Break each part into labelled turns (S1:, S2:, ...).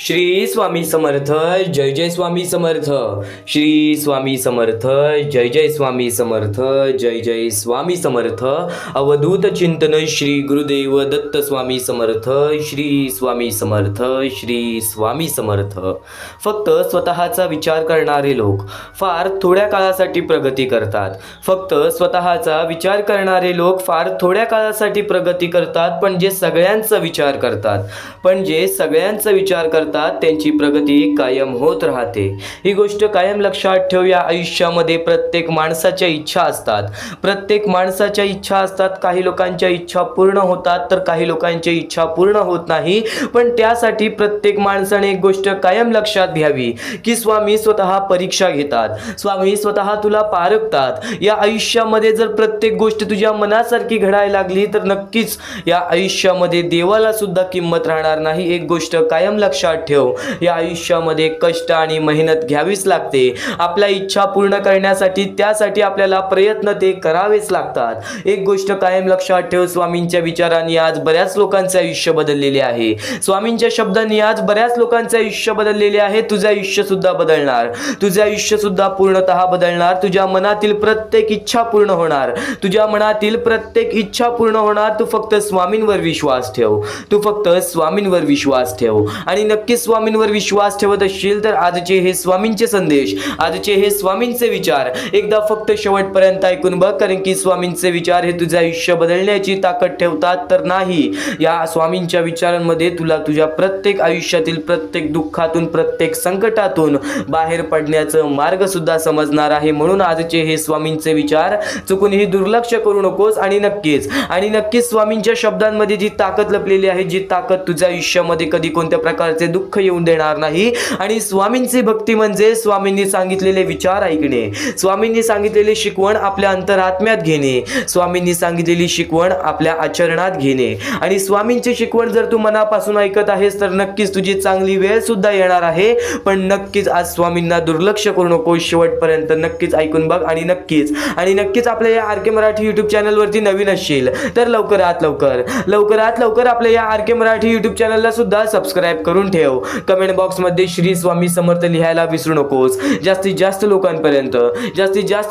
S1: श्री स्वामी समर्थ जय जय स्वामी समर्थ श्री स्वामी समर्थ जय जय स्वामी समर्थ जय जय स्वामी समर्थ अवधूत चिंतन श्री गुरुदेव दत्त स्वामी समर्थ श्री स्वामी समर्थ श्री स्वामी समर्थ। फक्त स्वतःचा विचार करणारे लोक फार थोड्या काळासाठी प्रगती करतात। फक्त स्वतःचा विचार करणारे लोक फार थोड्या काळासाठी प्रगती करतात, पण जे सगळ्यांचा विचार करतात त्यांची प्रगती कायम होत राहते। ही गोष्ट कायम लक्षात ठेव। या आयुष्यामध्ये प्रत्येक माणसाच्या इच्छा असतात। काही लोकांच्या इच्छा पूर्ण होतात तर काही लोकांच्या इच्छा पूर्ण होत नाही। पण त्यासाठी प्रत्येक माणसाने एक गोष्ट कायम लक्षात घ्यावी की स्वामी स्वतः परीक्षा घेतात, स्वामी स्वतः तुला पारखतात। या आयुष्यामध्ये जर प्रत्येक गोष्ट तुझ्या मनासारखी घडायला लागली तर नक्कीच या आयुष्यामध्ये देवाला सुद्धा किंमत राहणार नाही। एक गोष्ट कायम लक्षात ठेव, या आयुष्यामध्ये कष्ट आणि मेहनत घ्यावीच लागते। आपल्या इच्छा पूर्ण करण्यासाठी त्यासाठी आपल्याला प्रयत्न ते करावेच लागतात। एक गोष्ट कायम लक्षात ठेव, स्वामींच्या विचारांनी आज बऱ्याच लोकांचे आयुष्य बदललेले आहे। स्वामींच्या शब्दांनी आज बऱ्याच लोकांचे आयुष्य बदललेले आहे। तुझे आयुष्य सुद्धा बदलणार, तुझे आयुष्य सुद्धा पूर्णतः बदलणार। तुझ्या मनातील प्रत्येक इच्छा पूर्ण होणार, तुझ्या मनातील प्रत्येक इच्छा पूर्ण होणार। तू फक्त स्वामींवर विश्वास ठेव, आणि नक्की स्वामींवर विश्वास ठेवत असशील तर आजचे हे स्वामींचे संदेश, आजचे हे स्वामींचे विचार एकदा फक्त शेवटपर्यंत ऐकून बघ, कारण की स्वामींचे विचार हे तुझे आयुष्य बदलण्याची ताकद ठेवतात तर नाही। या स्वामींच्या विचारांमध्ये तुला तुझ्या प्रत्येक आयुष्यातील प्रत्येक दुःखातून, प्रत्येक संकटातून बाहेर पडण्याचा मार्ग सुद्धा समजणार आहे। म्हणून आजचे हे स्वामींचे विचार चुकूनही दुर्लक्ष करू नकोस। आणि नक्कीच स्वामींच्या शब्दांमध्ये जी ताकद लपलेली आहे, जी ताकद तुझ्या आयुष्यामध्ये कधी कोणत्या प्रकारचे दुःख येऊन देणार नाही। आणि स्वामींची भक्ती म्हणजे स्वामींनी सांगितलेले विचार ऐकणे, स्वामींनी सांगितलेले शिकवण आपल्या अंतरात्म्यात घेणे, स्वामींनी सांगितलेली शिकवण आपल्या आचरणात घेणे। आणि स्वामींची शिकवण जर तू मनापासून ऐकत आहेस तर नक्कीच तुझी चांगली वेळ सुद्धा येणार आहे। पण नक्कीच आज स्वामींना दुर्लक्ष करू नको, शेवटपर्यंत नक्कीच ऐकून बघ। आणि नक्कीच आपल्या या आर के मराठी युट्यूब चॅनलवरती नवीन असशील तर लवकरात लवकर आपल्या या आर के मराठी युट्यूब चॅनलला सुद्धा सबस्क्राईब करून ठेव। कमेंट बॉक्स मध्ये श्री स्वामी समर्थ लिहायला विसरू नकोस। जास्तीत जास्त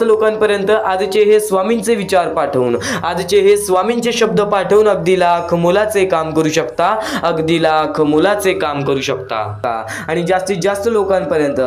S1: लोकांपर्यंत आजचे हे स्वामींचे विचार पाठवून, आजचे हे स्वामींचे शब्द पाठवून अगदी लाख मोलाचे काम करू शकता। आणि जास्तीत जास्त लोकांपर्यंत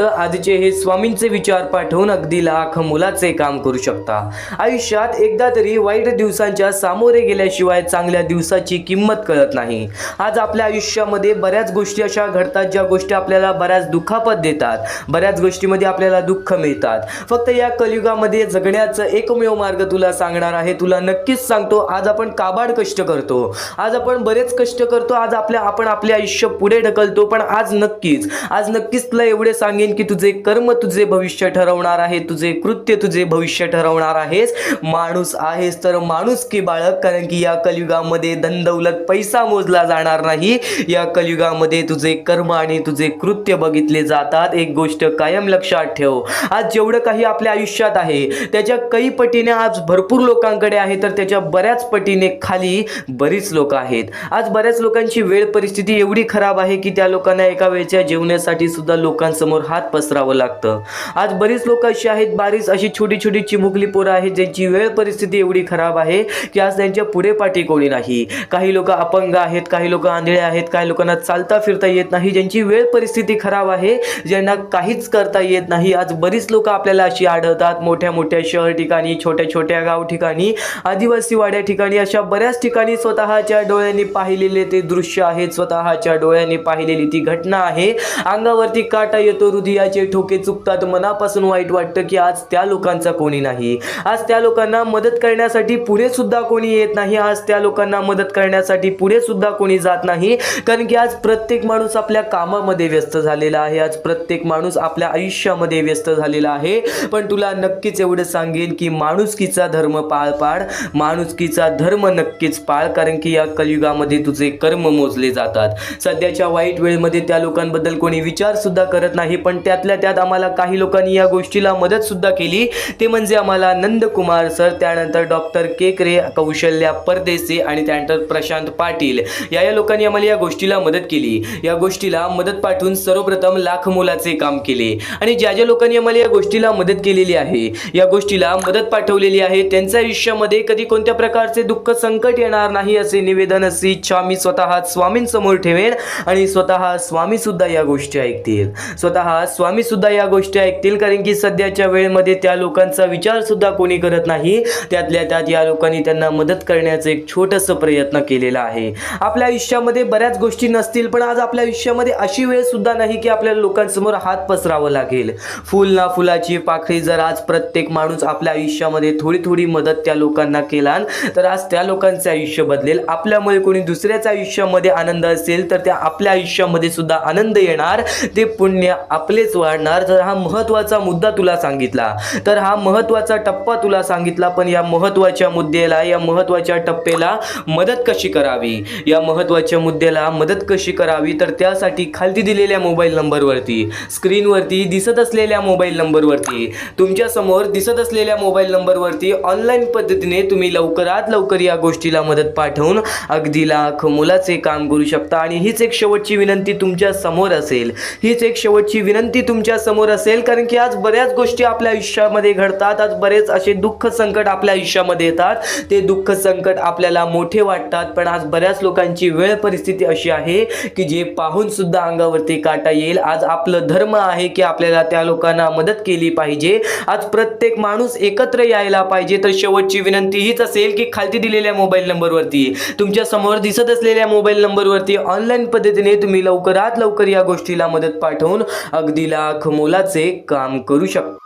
S1: आजचे हे स्वामींचे विचार पाठवून अगदी लाख मोलाचे काम करू शकता। आयुष्यात एकदा तरी वाईट दिवसांच्या सामोरे गेल्याशिवाय चांगल्या दिवसाची किंमत कळत नाही। आज आपल्या आयुष्यामध्ये बऱ्याच गोष्टी अशा घडतात ज्या गोष्टी आपल्याला बऱ्याच दुखापत देतात, बऱ्याच गोष्टीमध्ये आपल्याला दुःख मिळतात। फक्त या कलियुगामध्ये जगण्याचा एकमेव मार्ग तुला सांगणार आहे, तुला नक्कीच सांगतो। आज आपण काबाड कष्ट करतो, आज आपण बरेच कष्ट करतो, आज आपण आपले आयुष्य पुढे ढकलतो। पण आज नक्कीच तुला एवढे सांगेन की तुझे कर्म तुझे भविष्य ठरवणार आहे, तुझे कृत्य तुझे भविष्य ठरवणार आहेस। माणूस आहेस तर माणुसकी बाळग, कारण की या कलियुगामध्ये धन दौलत पैसा मोजला जाणार नाही। या कलियुगामध्ये तुझे कर्म आणि तुझे कृत्य बघितले जातात। एक गोष्ट कायम लक्षात ठेव, आज जेवढं काही आपल्या आयुष्यात आहे त्याच्या काही पटीने आज भरपूर लोकांकडे आहे, तर त्याच्या बऱ्याच पटीने खाली बरीच लोक आहेत। आज बऱ्याच लोकांची वेळ परिस्थिती एवढी खराब आहे की त्या लोकांना एका वेळच्या जेवण्यासाठी सुद्धा लोकांसमोर हात पसरावं लागतं। आज बरीच लोक अशी आहेत, बारीच अशी छोटी चिमुकली पोरं आहेत ज्यांची वेळ परिस्थिती एवढी खराब आहे की आज त्यांच्या पुढे पाठी कोणी नाही। काही लोक अपंग आहेत, काही लोक आंधळे आहेत, काही लोकांना चालता फिरता येत नाही, ज्यांची वेळ परिस्थिती खराब आहे, ज्यांना काहीच करता येत नाही। आज बरीच लोक आपल्याला अशी आढळतात, मोठ्या शहर ठिकाणी, छोट्या गाव ठिकाणी, आदिवासी वाड्या ठिकाणी, अशा बऱ्याच ठिकाणी स्वतःच्या डोळ्यांनी पाहिलेले ते दृश्य आहेत, स्वतःच्या डोळ्यांनी पाहिलेली ती घटना आहे। अंगावरती काटा येतो, हृदयाचे ठोके चुकतात, मनापासून वाईट वाटतं की आज त्या लोकांचा कोणी नाही, आज त्या लोकांना मदत करण्यासाठी पुढे सुद्धा कोणी येत नाही, आज त्या लोकांना मदत करण्यासाठी पुढे सुद्धा कोणी जात नाही। कारण की आज प्रत्येक माणूस आपल्या कामामध्ये व्यस्त झालेला आहे, आज प्रत्येक माणूस आपल्या आयुष्यामध्ये व्यस्त झालेला आहे। पण तुला नक्कीच एवढं सांगेन की माणुसकीचा धर्म पाळ, माणुसकीचा धर्म नक्कीच पाळ, कारण की या कलियुगामध्ये तुझे कर्म मोजले जातात। सध्याच्या वाईट वेळेमध्ये त्या लोकांबद्दल कोणी विचार सुद्धा करत नाही, पण त्यातल्या त्यात आम्हाला काही लोकांनी या गोष्टीला मदत सुद्धा केली, ते म्हणजे आम्हाला नंदकुमार सर, त्यानंतर डॉक्टर केकरे, कौशल्या परदेशी आणि त्यानंतर प्रशांत पाटील, या लोकांनी आम्हाला आम्हाला या गोष्टीला मदत केली, या गोष्टीला मदत पाठवून सर्वप्रथम लाख मोलाचे काम केले आणि ज्या ज्या लोकांनी आम्हाला या गोष्टीला मदत केलेली आहे, या गोष्टीला मदत पाठवलेली आहे, त्यांच्या आयुष्यामध्ये कधी कोणत्या प्रकारचे दुःख संकट येणार नाही असे निवेदन, अशी इच्छा मी स्वतः स्वामींसमोर ठेवेन आणि स्वतः स्वामी सुद्धा या गोष्टी ऐकतील, स्वतः स्वामी सुद्धा या गोष्टी ऐकतील. कारण की सध्याच्या वेळेमध्ये त्या लोकांचा विचार सुद्धा कोणी करत नाही. त्यातल्या त्यात या लोकांनी त्यांना मदत करण्याचा एक छोटासा प्रयत्न केलेला आहे. आपल्या आयुष्यामध्ये बऱ्याच गोष्टी नसतील, पण आज आपल्या आयुष्यामध्ये अशी वेळ सुद्धा नाही की आपल्याला लोकांसमोर हात पसरावं लागेल. फुल ना फुलाची पाकळी जर आज प्रत्येक माणूस आपल्या आयुष्यामध्ये थोडी थोडी मदत त्या लोकांना केला तर आज त्या लोकांचे आयुष्य बदलेल. आपल्यामुळे कोणी दुसऱ्याच्या आयुष्यामध्ये आनंद असेल तर त्या आपल्या आयुष्यामध्ये सुद्धा आनंद येणार, ते पुण्य आपलेच वाढणार. तर हा महत्त्वाचा मुद्दा तुला सांगितला, तर हा महत्त्वाचा टप्पा तुला सांगितला. पण या महत्त्वाच्या मुद्द्याला, या महत्त्वाच्या टप्प्याला मदत कशी करावी, या महत्त्वाच्या मुद्द्याला मदत कशी करावी, तर त्यासाठी खाली दिलेल्या मोबाईल नंबरवरती, स्क्रीनवरती दिसत असलेल्या मोबाईल नंबरवरती, तुमच्या समोर दिसत असलेल्या मोबाईल नंबरवरती ऑनलाईन पद्धतीने तुम्ही लवकरात लवकर या गोष्टीला मदत पाठवून अगदी लाख मोलाचे काम करू शकता. आणि हीच एक शेवटची विनंती तुमच्या समोर असेल, हीच एक शेवटची विनंती तुमच्या समोर असेल. कारण की आज बऱ्याच गोष्टी आपल्या आयुष्यामध्ये घडतात, आज बरेच असे दुःख संकट आपल्या आयुष्यामध्ये येतात. ते दुःख संकट आपल्याला मोठे वाटतात, पण आज बऱ्याच लोकांची वेळ परिस्थिती अशी आहे की जे पाहून सुद्धा अंगावरती काटा येईल. आज आपलं धर्म आहे की आपल्याला त्या लोकांना मदत केली पाहिजे. आज प्रत्येक माणूस एकत्र यायला पाहिजे. तर शेवटची विनंती हीच असेल की खाली दिलेल्या मोबाईल नंबरवरती, तुमच्या समोर दिसत असलेल्या मोबाईल नंबरवरती ऑनलाईन पद्धतीने तुम्ही लवकरात लवकर या गोष्टीला मदत पाठवून अगदी लाख मोलाचे काम करू शकता.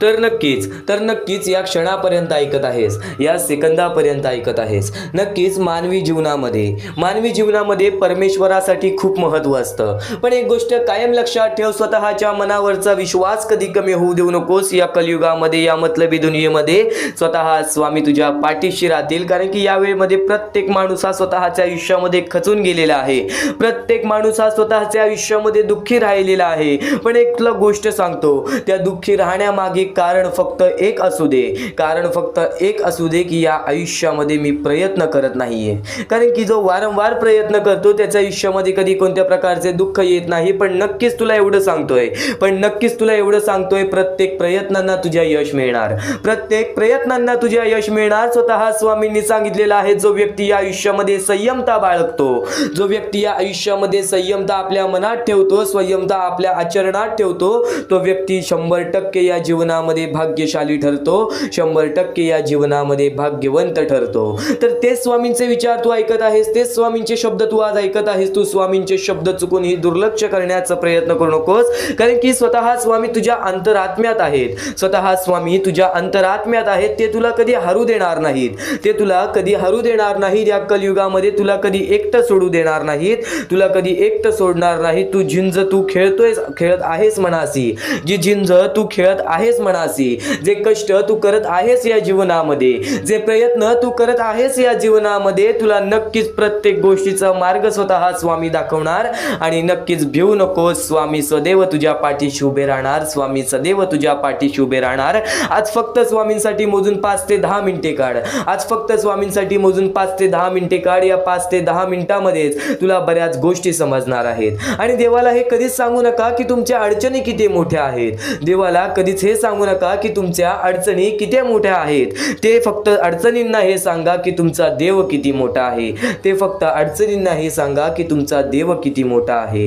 S1: तर नक्कीच या क्षणापर्यंत ऐकत आहेस, या सेकंदापर्यंत ऐकत आहेस. नक्कीच मानवी जीवनामध्ये परमेश्वरासाठी खूप महत्त्व असतं. पण एक गोष्ट कायम लक्षात ठेव, स्वतःच्या मनावरचा विश्वास कधी कमी होऊ देऊ नकोस. या कलियुगामध्ये, या मतलबी दुनियेमध्ये स्वतः स्वामी तुझ्या पाठीशी राहतील. कारण की या वेळेमध्ये प्रत्येक माणूस हा स्वतःच्या आयुष्यामध्ये खचून गेलेला आहे, प्रत्येक माणूस हा स्वतःच्या आयुष्यामध्ये दुःखी राहिलेला आहे. पण एक तुला गोष्ट सांगतो, त्या दुःखी राहण्यामागे कारण फक्त एक असू दे की या आयुष्यामध्ये मी प्रयत्न करत नाहीये. कारण की जो वारंवार प्रयत्न करतो त्याच्या आयुष्यामध्ये कधी कोणत्या प्रकारचे दुःख येत नाही. पण नक्कीच तुला एवढं सांगतोय, प्रत्येक प्रयत्नांना तुझ्या यश मिळणार, प्रत्येक प्रयत्नांना तुझ्या यश मिळणार. स्वतः स्वामींनी सांगितलेलं आहे, जो व्यक्ती या आयुष्यामध्ये संयमता बाळगतो, जो व्यक्ती या आयुष्यामध्ये संयमता आपल्या मनात ठेवतो, संयमता आपल्या आचरणात ठेवतो, तो व्यक्ती 100% या जीवनामध्ये भाग्यशाली ठरतो, 100% या जीवनामध्ये भाग्यवंत ठरतो. तर तेच स्वामींचे विचार तू ऐकत आहेस, तेच स्वामींचे शब्द तू आज ऐकत आहेस. तू स्वामींचे शब्द चुकूनही दुर्लक्ष करण्याचा प्रयत्न करू नकोस. कारण की स्वतः स्वामी तुझ्या अंतरात्म्यात आहेत, स्वतः स्वामी तुझ्या अंतरात्म्यात आहेत. ते तुला कधी हरू देणार नाहीत, या कलियुगामध्ये तुला कधी एकटं सोडू देणार नाहीत, सोडणार नाही. तू झिंज तू खेळत आहेस मनासी, जी झिंज तू खेळत आहेस मनासी, जे कष्ट तू करत आहेस या जीवनामध्ये, जे प्रयत्न तू करत आहेस या जीवनामध्ये, तुला नक्कीच प्रत्येक गोष्टीचा मार्ग स्वतः स्वामी दाखवणार. आणि नक्कीच भिवू नकोस, स्वामी सदैव तुझ्या पाठीशी उभे राहणार, स्वामी सदैव तुझ्या पाठीशी उभे राहणार. आज फक्त स्वामींसाठी मोजून 5 ते 10 मिनिटे काढ, आज फक्त स्वामींसाठी मोजून 5 ते 10 मिनिटे काढ. या 5 ते 10 मिनिटांमध्येच तुला बऱ्याच गोष्टी समजणार आहेत. आणि देवाला हे कधीच सांगू नका की तुमच्या अडचणी किती मोठ्या आहेत, देवाला कधीच हे सांगू नका की तुमच्या अडचणी किती मोठ्या आहेत. ते फक्त अडचणींना हे सांगा की तुमचा देव किती मोठा आहे, ते फक्त अडचणींना हे सांगा की तुमचा देव किती मोठा आहे.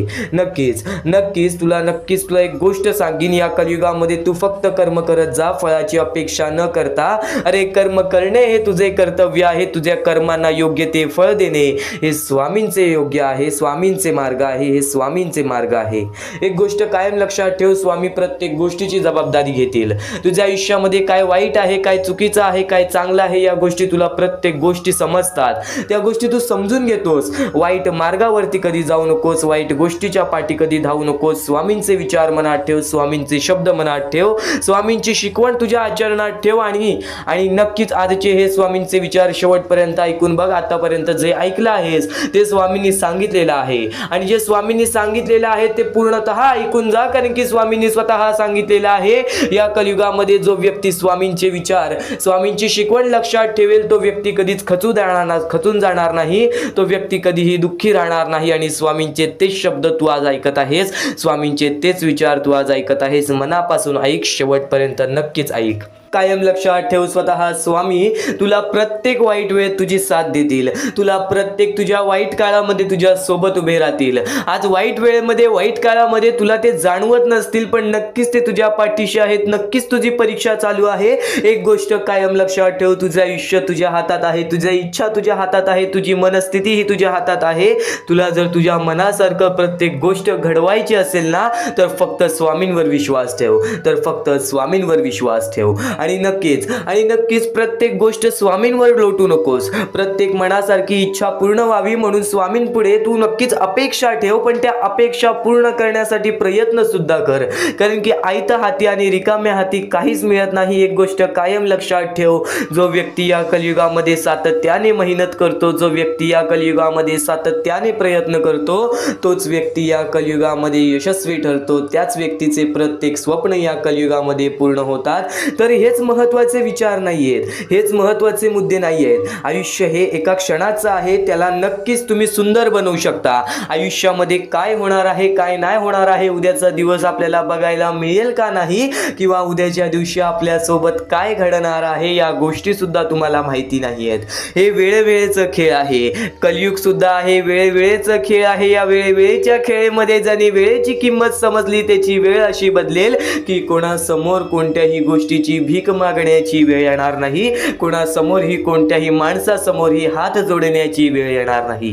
S1: नक्कीच तुला एक गोष्ट सांगीन, या कलियुगामध्ये तू फक्त कर्म करत जा, फळाची अपेक्षा न करता. अरे कर्म करणे हे तुझे कर्तव्य आहे, तुझ्या कर्मांना योग्य ते फळ देणे हे स्वामींचे योग्य आहे, स्वामींचे मार्ग आहे, हे स्वामींचे मार्ग आहे. एक गोष्ट कायम लक्षात ठेव, स्वामी प्रत्येक गोष्टीची जबाबदारी घेतील. तुझ्या आयुष्यामध्ये काय वाईट आहे, काय चुकीचं आहे, काय चांगलं आहे, या गोष्टी तुला प्रत्येक गोष्टी समजतात, त्या गोष्टी तू समजून घेतोस. वाईट मार्गावरती कधी जाऊ नकोस, वाईट गोष्टीच्या पाठी कधी धावू नकोस. स्वामींचे विचार मनात ठेव, स्वामींचे शब्द मनात ठेव, स्वामींची शिकवण तुझ्या आचरणात ठेव. आणि नक्कीच आजचे हे स्वामींचे विचार शेवटपर्यंत ऐकून बघ. आतापर्यंत जे ऐकलं आहेस ते स्वामींनी सांगितलेलं आहे, आणि जे स्वामींनी सांगितलेलं आहे ते पूर्णतः ऐकून जा. कारण की स्वामींनी स्वतः सांगितलेलं आहे, या आजच्या कलियुगामध्ये जो व्यक्ती स्वामींचे विचार, स्वामींची शिकवण लक्षात ठेवेल तो व्यक्ती कधीच खचून जाणार नाही, तो व्यक्ती कधीही दुःखी राहणार नाही. आणि स्वामींचे तेच शब्द तू आज ऐकत आहेस, स्वामींचे तेच विचार तू आज ऐकत आहेस. मनापासून ऐक, शेवटपर्यंत नक्कीच ऐक. कायम लक्षात ठेव, स्वतः स्वामी तुला प्रत्येक वाईट वेळेत तुझी साथ देतील, तुला प्रत्येक तुझ्या वाईट काळामध्ये तुझ्या सोबत उभे राहतील. आज वाईट वेळेमध्ये, वाईट काळामध्ये तुला ते जाणवत नसतील, पण नक्कीच ते तुझ्या पाठीशी आहेत. नक्कीच तुझी परीक्षा चालू आहे. एक गोष्ट कायम लक्षात ठेव, तुझं आयुष्य तुझ्या हातात आहे, तुझ्या इच्छा तुझ्या हातात आहे, तुझी मनस्थिती ही तुझ्या हातात आहे. तुला जर तुझ्या मनासारखं प्रत्येक गोष्ट घडवायची असेल ना, तर फक्त स्वामींवर विश्वास ठेव, तर फक्त स्वामींवर विश्वास ठेव. आणि नक्कीच प्रत्येक गोष्ट स्वामींवर लोटू नकोस. प्रत्येक मनासारखी इच्छा पूर्ण व्हावी म्हणून स्वामींपुढे तू नक्कीच अपेक्षा ठेव, पण त्या अपेक्षा पूर्ण करण्यासाठी प्रयत्न सुद्धा कर. कारण की आयत्या हाती आणि रिकाम्या हाती काहीच मिळत नाही. एक गोष्ट कायम लक्षात ठेव, जो व्यक्ती या कलियुगामध्ये सातत्याने मेहनत करतो, जो व्यक्ती या कलियुगामध्ये सातत्याने प्रयत्न करतो, तोच व्यक्ती या कलियुगामध्ये यशस्वी ठरतो. त्याच व्यक्तीचे प्रत्येक स्वप्न या कलियुगामध्ये पूर्ण होतात. तर हेच महत्त्वाचे विचार नाहीयेत, हेच महत्त्वाचे मुद्दे नाहीयेत. आयुष्य हे एका क्षणाचं आहे, त्याला नक्कीच तुम्ही सुंदर बनवू शकता. आयुष्यामध्ये काय होणार आहे, काय नाही होणार आहे, उद्याचा दिवस आपल्याला बघायला मिळेल का नाही, किंवा उद्याच्या दिवशी आपल्यासोबत काय घडणार आहे, या गोष्टी सुद्धा तुम्हाला माहिती नाहीयेत. हे वेळेवेळेचं खेळ आहे, कलियुग सुद्धा आहे वेळेवेळेचं खेळ आहे. या वेळेवेळेच्या खेळामध्ये ज्याने वेळेची किंमत समजली, त्याची वेळ अशी बदलेल की कोणासमोर कोणत्याही गोष्टीची भीक मागण्याची वेळ येणार नाही, कोणासमोरही कोणत्याही माणसासमोरही हात जोडण्याची वेळ येणार नाही.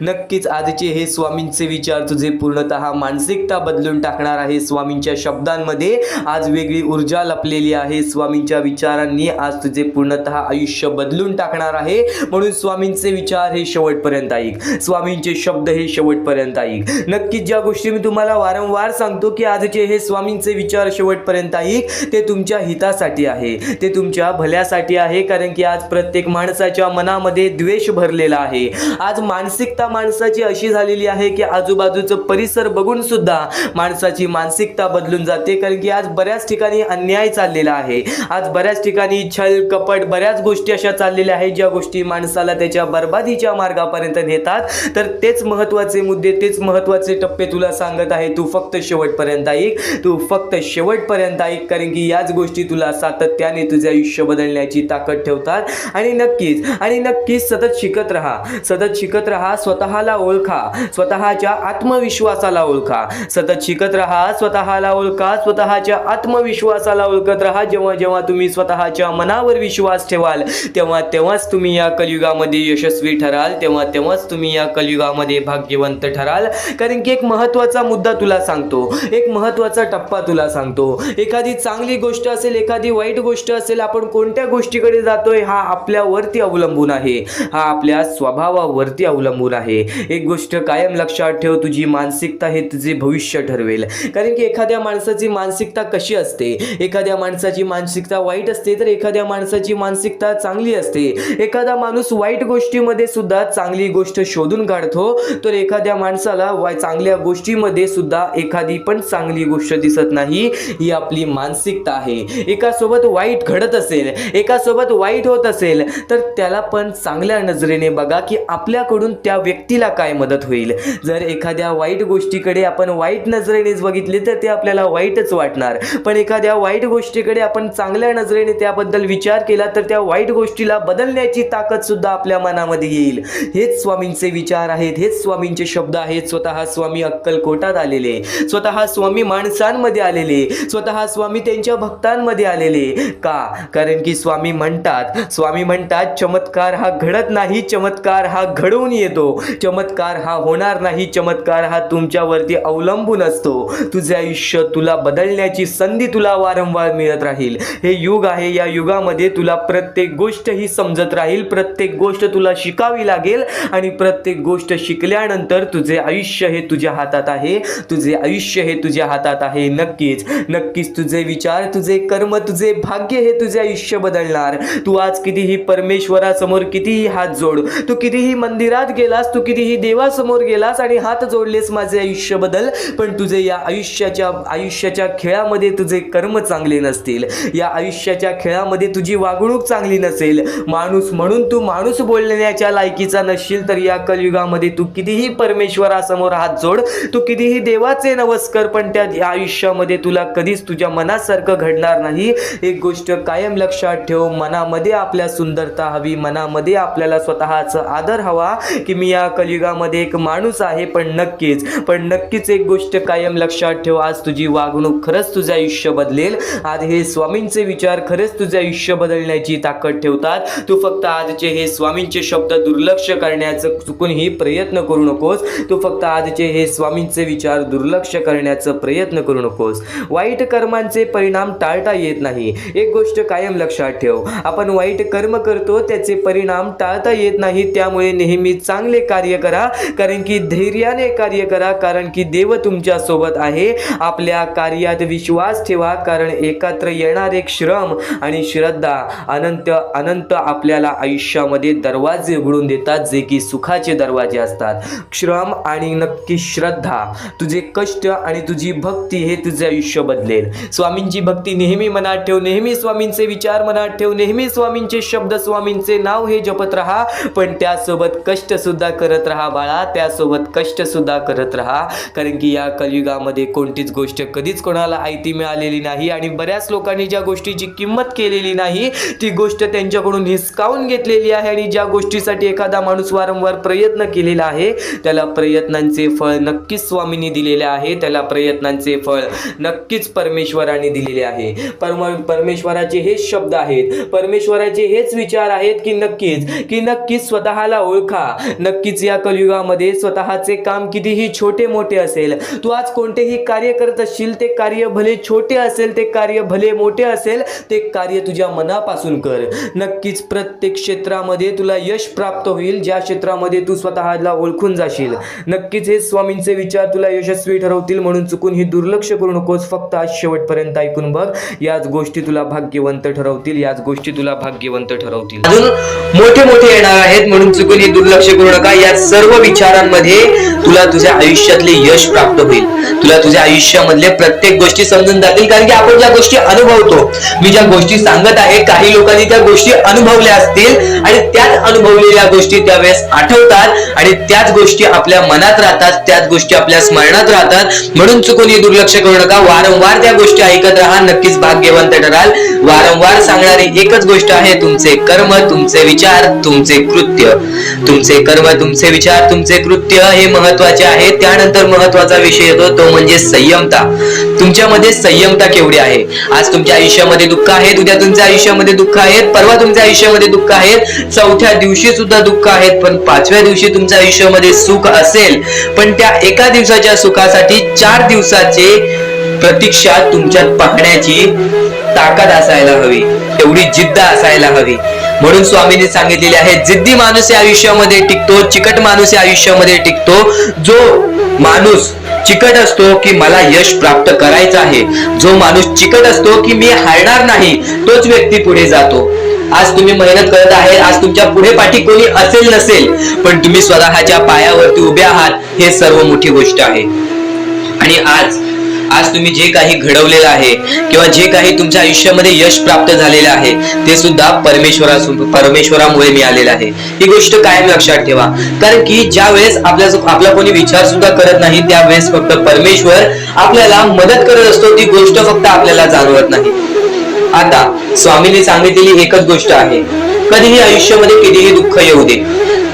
S1: नक्कीच आजचे हे स्वामींचे विचार तुझे पूर्णतः मानसिकता बदलून टाकणार आहे. स्वामींच्या शब्दांमध्ये आज वेगळी ऊर्जा लपलेली आहे. स्वामींच्या विचारांनी आज तुझे पूर्णतः आयुष्य बदलून टाकणार आहे. म्हणून स्वामींचे विचार हे शेवटपर्यंत ऐक, स्वामींचे शब्द हे शेवटपर्यंत ऐक. नक्कीच ज्या गोष्टी मी तुम्हाला वारंवार सांगतो की आजचे हे स्वामींचे विचार शेवटपर्यंत ऐक, ते तुमच्या हितासाठी आहे, ते तुमच्या भल्यासाठी आहे. कारण की आज प्रत्येक माणसाच्या मनामध्ये द्वेष भरलेला आहे. आज मानसिकता माणसाची अशी झालेली आहे की आजूबाजूचं परिसर बघून सुद्धा माणसाची मानसिकता बदलून जाते. कारण की आज बऱ्याच ठिकाणी अन्याय चाललेला आहे, आज बऱ्याच ठिकाणी छल कपट, बऱ्याच गोष्टी अशा चाललेल्या आहेत ज्या गोष्टी माणसाला त्याच्या बर्बादीच्या मार्गापर्यंत नेतात. तर तेच महत्त्वाचे मुद्दे, तेच महत्त्वाचे टप्पे तुला सांगत आहे. तू फक्त शेवटपर्यंत ऐक, तू फक्त शेवटपर्यंत ऐक. कारण की याच गोष्टी तुला सातत्याने तुझे आयुष्य बदलण्याची ताकद ठेवतात. आणि नक्कीच सतत शिकत राहा, स्वतःला ओळखा, स्वतःच्या आत्मविश्वासाला ओळखा. सतत शिकत राहा, स्वतःला ओळखा, स्वतःच्या आत्मविश्वासाला ओळखत राहा. जेव्हा तुम्ही स्वतःच्या मनावर विश्वास ठेवाल, तेव्हाच तुम्ही या कलियुगामध्ये यशस्वी ठराल, तेव्हाच तुम्ही या कलियुगामध्ये भाग्यवंत ठराल. कारण की एक महत्त्वाचा मुद्दा तुला सांगतो, एक महत्त्वाचा टप्पा तुला सांगतो. एखादी चांगली गोष्ट असेल, एखादी वाईट गोष्ट असेल, आपण कोणत्या गोष्टीकडे जातोय हा आपल्यावरती अवलंबून आहे, हा आपल्या स्वभावावरती अवलंबून आहे. एक गोष्ट कायम लक्षात ठेव, तुझी मानसिकता हे तुझे भविष्य ठरवेल. कारण की एखाद्या माणसाची मानसिकता कशी असते, एखाद्या माणसाची मानसिकता वाईट असते, तर एखाद्या माणसाची मानसिकता चांगली असते. एखादा माणूस वाईट गोष्टीमध्ये सुद्धा चांगली गोष्ट शोधून काढतो, तर एखाद्या माणसाला चांगल्या गोष्टीमध्ये सुद्धा एखादी पण चांगली गोष्ट दिसत नाही. ही आपली मानसिकता आहे. एकासोबत वाईट घडत असेल, एकासोबत वाईट होत असेल, तर त्याला पण चांगल्या नजरेने बघा की आपल्याकडून त्या व्यक्तीला काय मदत होईल. जर एखाद्या वाईट गोष्टीकडे आपण वाईट नजरेनेच बघितले तर ते आपल्याला वाईटच वाटणार. पण एखाद्या वाईट गोष्टीकडे आपण चांगल्या नजरेने त्याबद्दल विचार केला तर त्या वाईट गोष्टीला बदलण्याची ताकद सुद्धा आपल्या मनामध्ये येईल. हेच स्वामींचे विचार आहेत, हेच स्वामींचे शब्द आहेत. स्वतः स्वामी अक्कलकोटात आलेले, स्वतः स्वामी माणसांमध्ये आलेले, स्वतः स्वामी त्यांच्या भक्तांमध्ये आलेले. का? कारण की स्वामी म्हणतात चमत्कार हा घडत नाही, चमत्कार हा घडवून येतो. चमत्कार हा होणार नाही, चमत्कार हा तुमच्यावरती अवलंबून असतो. तुझे आयुष्य, तुला बदलण्याची संधी तुला वारंवार मिळत राहील. हे युग आहे, या युगामध्ये तुला प्रत्येक गोष्ट ही समजत राहील, प्रत्येक गोष्ट तुला शिकावी लागेल. आणि प्रत्येक गोष्ट शिकल्यानंतर तुझे आयुष्य हे तुझ्या हातात आहे, तुझे आयुष्य हे तुझ्या हातात आहे. नक्कीच तुझे विचार, तुझे कर्म, तुझे भाग्य हे तुझे आयुष्य बदलणार. तू आज कितीही परमेश्वरासमोर कितीही हात जोड, तू कितीही मंदिरात गेलास, तू कितीही देवासमोर गेलास आणि हात जोडलेस माझे आयुष्य बदल, पण तुझे या आयुष्याच्या खेळामध्ये तुझे कर्म चांगले नसतील, या आयुष्याच्या खेळामध्ये तुझी वागणूक चांगली नसेल, माणूस म्हणून तू माणूस बोलण्याच्या लायकीचा नसशील, तर या कलियुगामध्ये तू कितीही परमेश्वरासमोर हात जोड, तू कितीही देवाचे नमस्कार, पण त्या आयुष्यामध्ये तुला कधीच तुझ्या मनासारखं घडणार नाही. एक गोष्ट कायम लक्षात ठेव, मनामध्ये आपल्या सुंदरता हवी, मनामध्ये आपल्याला स्वतःचा आदर हवा, की मी या कलियुगामध्ये एक माणूस आहे. पण नक्कीच एक गोष्ट कायम लक्षात ठेव, आज तुझी वागणूक खरंच तुझे आयुष्य बदलेल. आज हे स्वामींचे विचार खरंच तुझे आयुष्य बदलण्याची ताकद ठेवतात. तू फक्त आजचे हे स्वामींचे शब्द दुर्लक्ष करण्याचं चुकूनही प्रयत्न करू नकोस. तू फक्त आजचे हे स्वामींचे विचार दुर्लक्ष करण्याचा प्रयत्न करू नकोस. वाईट कर्मांचे परिणाम टाळता येत नाही. एक गोष्ट कायम लक्षात ठेव, आपण वाईट कर्म करतो, त्याचे परिणाम टाळता येत नाही. त्यामुळे नेहमी चांगले कार्य करा, कारण की धैर्याने कार्य करा, कारण की देव तुमच्या सोबत आहे. आपल्या कार्यात विश्वास ठेवा, कारण एकत्र येणारे श्रम आणि श्रद्धा अनंत आपल्याला आयुष्यामध्ये दरवाजे उघडून देतात, जे की सुखाचे दरवाजे असतात. श्रम आणि नक्की श्रद्धा, तुझे कष्ट आणि तुझी भक्ती हे तुझे आयुष्य बदलेल. स्वामींची भक्ती नेहमी मनात ठेव, नेहमी स्वामींचे विचार मनात ठेव, नेहमी स्वामींचे शब्द, स्वामींचे नाव हे जपत राहा, पण त्यासोबत कष्ट सुद्धा करत राहा बाळा, त्यासोबत कष्ट सुद्धा करत राहा. कारण की या कलियुगामध्ये कोणतीच गोष्ट कधीच कोणाला आयती मिळालेली नाही, आणि बऱ्याच लोकांनी ज्या गोष्टीची किंमत केलेली नाही, ती गोष्ट त्यांच्याकडून हिसकावून घेतलेली आहे. आणि ज्या गोष्टीसाठी एखादा माणूस वारंवार प्रयत्न केलेला आहे, त्याला प्रयत्नांचे फळ नक्कीच स्वामींनी दिलेले आहे, त्याला प्रयत्नांचे फळ नक्कीच परमेश्वराने दिलेले आहे. परमेश्वराचे हेच शब्द आहेत, परमेश्वराचे हेच विचार आहेत, की नक्कीच स्वतःला ओळखा. नक्कीच या कलियुगामध्ये स्वतःचे काम कितीही छोटे मोठे असेल, तू आज कोणतेही कार्य करत असशील, ते कार्य भले छोटे असेल, ते कार्य भले मोठे असेल, ते कार्य तुझ्या मनापासून कर. नक्कीच प्रत्येक क्षेत्रामध्ये तुला यश प्राप्त होईल, ज्या क्षेत्रामध्ये तू स्वतःला ओळखून जाशील. नक्कीच हे स्वामींचे विचार तुला यशस्वी ठरवतील, म्हणून चुकून ही दुर्लक्ष करू नकोस. फक्त आज शेवटपर्यंत ऐकून बघ, याच गोष्टी तुला भाग्यवंत ठरवतील, याच गोष्टी तुला भाग्यवंत ठरवतील. अजून मोठे येणार आहेत, म्हणून चुकून ही दुर्लक्ष करू नका. या सर्व विचारांमध्ये तुला तुझ्या आयुष्यातले यश प्राप्त होईल, तुला तुझ्या आयुष्यामधले प्रत्येक गोष्टी समजून जातील. कारण की आपण ज्या गोष्टी अनुभवतो, मी ज्या गोष्टी सांगत आहे, काही लोकांनी त्या गोष्टी अनुभवल्या असतील आणि त्याच अनुभवलेल्या गोष्टी त्यावेळेस आठवतात आणि त्याच गोष्टी आपल्या मनात राहतात, त्याच गोष्टी आपल्या स्मरणात राहतात. म्हणून चुकून ही दुर्लक्ष करू नका. वारंवार त्या गोष्टी ऐकत राहा, नक्कीच भाग्यवंत ठराल. वारंवार सांगणारी एकच गोष्ट आहे, तुमचे कर्म, तुमचे विचार, तुमचे कृत्य. तुमचे कर्म, तुमचे विचार, तुमचे कृत्य हे महत्वाचे आहे. त्यानंतर महत्वाचा विषय येतो, तो म्हणजे संयमता. तुमच्यामध्ये संयमता केवढी आहे? आज तुमच्या आयुष्यामध्ये दुःख आहेत, उद्या तुमच्या आयुष्यामध्ये दुःख आहेत, परवा तुमच्या आयुष्यामध्ये दुःख आहेत, चौथ्या दिवशी सुद्धा दुःख आहेत, पण पाचव्या दिवशी तुमच्या आयुष्यामध्ये सुख असेल. पण त्या एका दिवसाच्या सुखासाठी 4 दिवसाचे प्रतीक्षा तुमच्यात पाहण्याची ताकद असायला हवी, तेवढी जिद्द असायला हवी. म्हणून स्वामींनी सांगितलेले आहे, जिद्दी माणूस या आयुष्यामध्ये टिकतो, चिकट माणूस या आयुष्यामध्ये टिकतो. जो माणूस चिकट असतो की मला यश प्राप्त करायचं आहे, जो माणूस चिकट असतो की मी हारणार नाही, तोच व्यक्ती पुढे जातो. आज तुम्ही मेहनत करत आहे, आज तुमच्या पुढे पाठी कोणी असेल नसेल, पण तुम्ही स्वतःच्या पायावरती उभे आहात, हे सर्व मोठी गोष्ट आहे. आणि आज तुम्ही जे काही घडवलेलं आहे किंवा जे काही तुमच्या आयुष्यामध्ये यश प्राप्त झालेलं आहे, ते सुद्धा परमेश्वरामुळे मिळालेलं आहे. ही गोष्ट कायम लक्षात ठेवा. कारण की ज्या वेळेस आपला कोणी विचार सुद्धा करत नाही, त्यावेळेस फक्त परमेश्वर आपल्याला मदत करत असतो. ती गोष्ट फक्त आपल्याला जाणवत नाही. आता स्वामींनी सांगितलेली एकच गोष्ट आहे, कधीही आयुष्यामध्ये कितीही दुःख येऊ दे,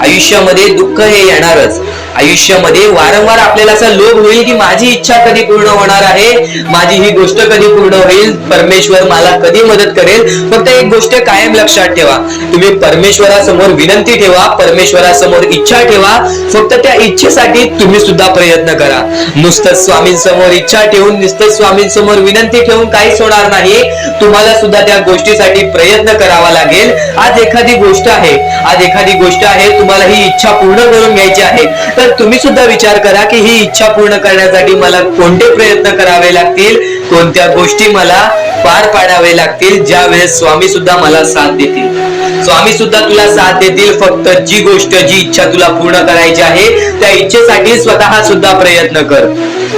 S1: आयुष्यामध्ये दुःख हे येणारच. आयुष्यामध्ये वारंवार आपल्याला असा लोभ होईल की माझी इच्छा कधी पूर्ण होणार आहे, माझी ही गोष्ट कधी पूर्ण होईल, परमेश्वर मला कधी मदत करेल. फक्त एक गोष्ट कायम लक्षात ठेवा, तुम्ही परमेश्वरासमोर विनंती ठेवा, परमेश्वरासमोर इच्छा ठेवा. फक्त त्या इच्छेसाठी तुम्ही सुद्धा प्रयत्न करा. नुसतं स्वामींसमोर इच्छा ठेवून, नुसतं स्वामींसमोर विनंती ठेवून काहीच होणार नाही. तुम्हाला सुद्धा त्या गोष्टीसाठी प्रयत्न करावा लागेल. आज एखादी गोष्ट आहे, तुम्हाला ही इच्छा पूर्ण करून घ्यायची आहे, तर तुम्ही सुद्धा विचार करा की ही इच्छा पूर्ण करण्यासाठी मला कोणते प्रयत्न करावे लागतील, कोणत्या गोष्टी मला पार पाडावे लागतील, ज्या वेळेस स्वामी सुद्धा मला साथ देतील. स्वामी सुद्धा तुला साथ देतील. फक्त जी गोष्ट, जी इच्छा तुला पूर्ण करायची आहे, त्या इच्छेसाठी स्वतः सुद्धा प्रयत्न कर.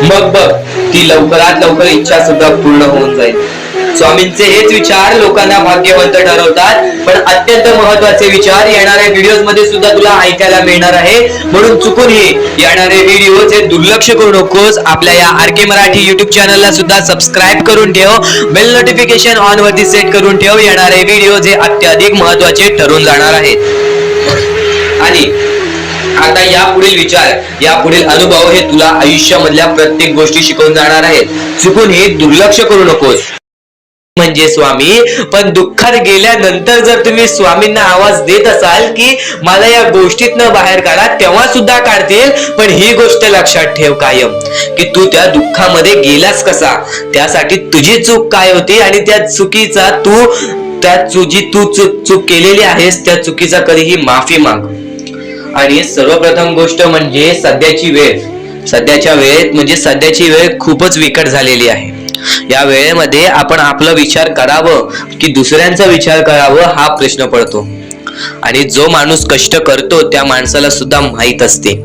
S1: मग बघ, ती लवकरात लवकर इच्छा सुद्धा पूर्ण होऊन जाईल. स्वामींचे हेच विचार लोकांना भाग्यवंत ठरवतात. पण अत्यंत महत्वाचे विचार येणाऱ्या व्हिडिओज मध्ये सुद्धा तुला ऐकायला मिळणार आहे. म्हणून चुकूनही येणारे व्हिडिओ हे दुर्लक्ष करू नकोस. आपल्या या RK मराठी युट्यूब चॅनलला सुद्धा सबस्क्राईब करून ठेव. बेल नोटिफिकेशन ऑन वरती सेट करून ठेव. येणारे व्हिडिओ हे अत्याधिक महत्वाचे ठरून जाणार आहेत. आणि आता यापुढील विचार, यापुढील अनुभव हे तुला आयुष्यामधल्या प्रत्येक गोष्टी शिकवून जाणार आहेत. चुकून हे दुर्लक्ष करू नकोस. म्हणजे स्वामी, पण दुःखात गेल्यानंतर जर तुम्ही स्वामींना आवाज देत असाल की मला या गोष्टीतनं बाहेर काढा, तेव्हा सुद्धा काढतील. पण ही गोष्ट लक्षात ठेव कायम, की तू त्या दुःखामध्ये गेलास कसा, त्यासाठी तुझी चूक काय होती आणि त्या चुकीचा चूक केलेली आहेस, त्या चुकीचा कधीही माफी माग. आणि सर्वप्रथम गोष्ट म्हणजे सध्याची वेळ खूपच विकट झालेली आहे. या वेळेमध्ये आपण आपला विचार करावं की दुसऱ्यांचा विचार करावं, हा प्रश्न पडतो. आणि जो माणूस कष्ट करतो त्या माणसाला सुद्धा माहित असते.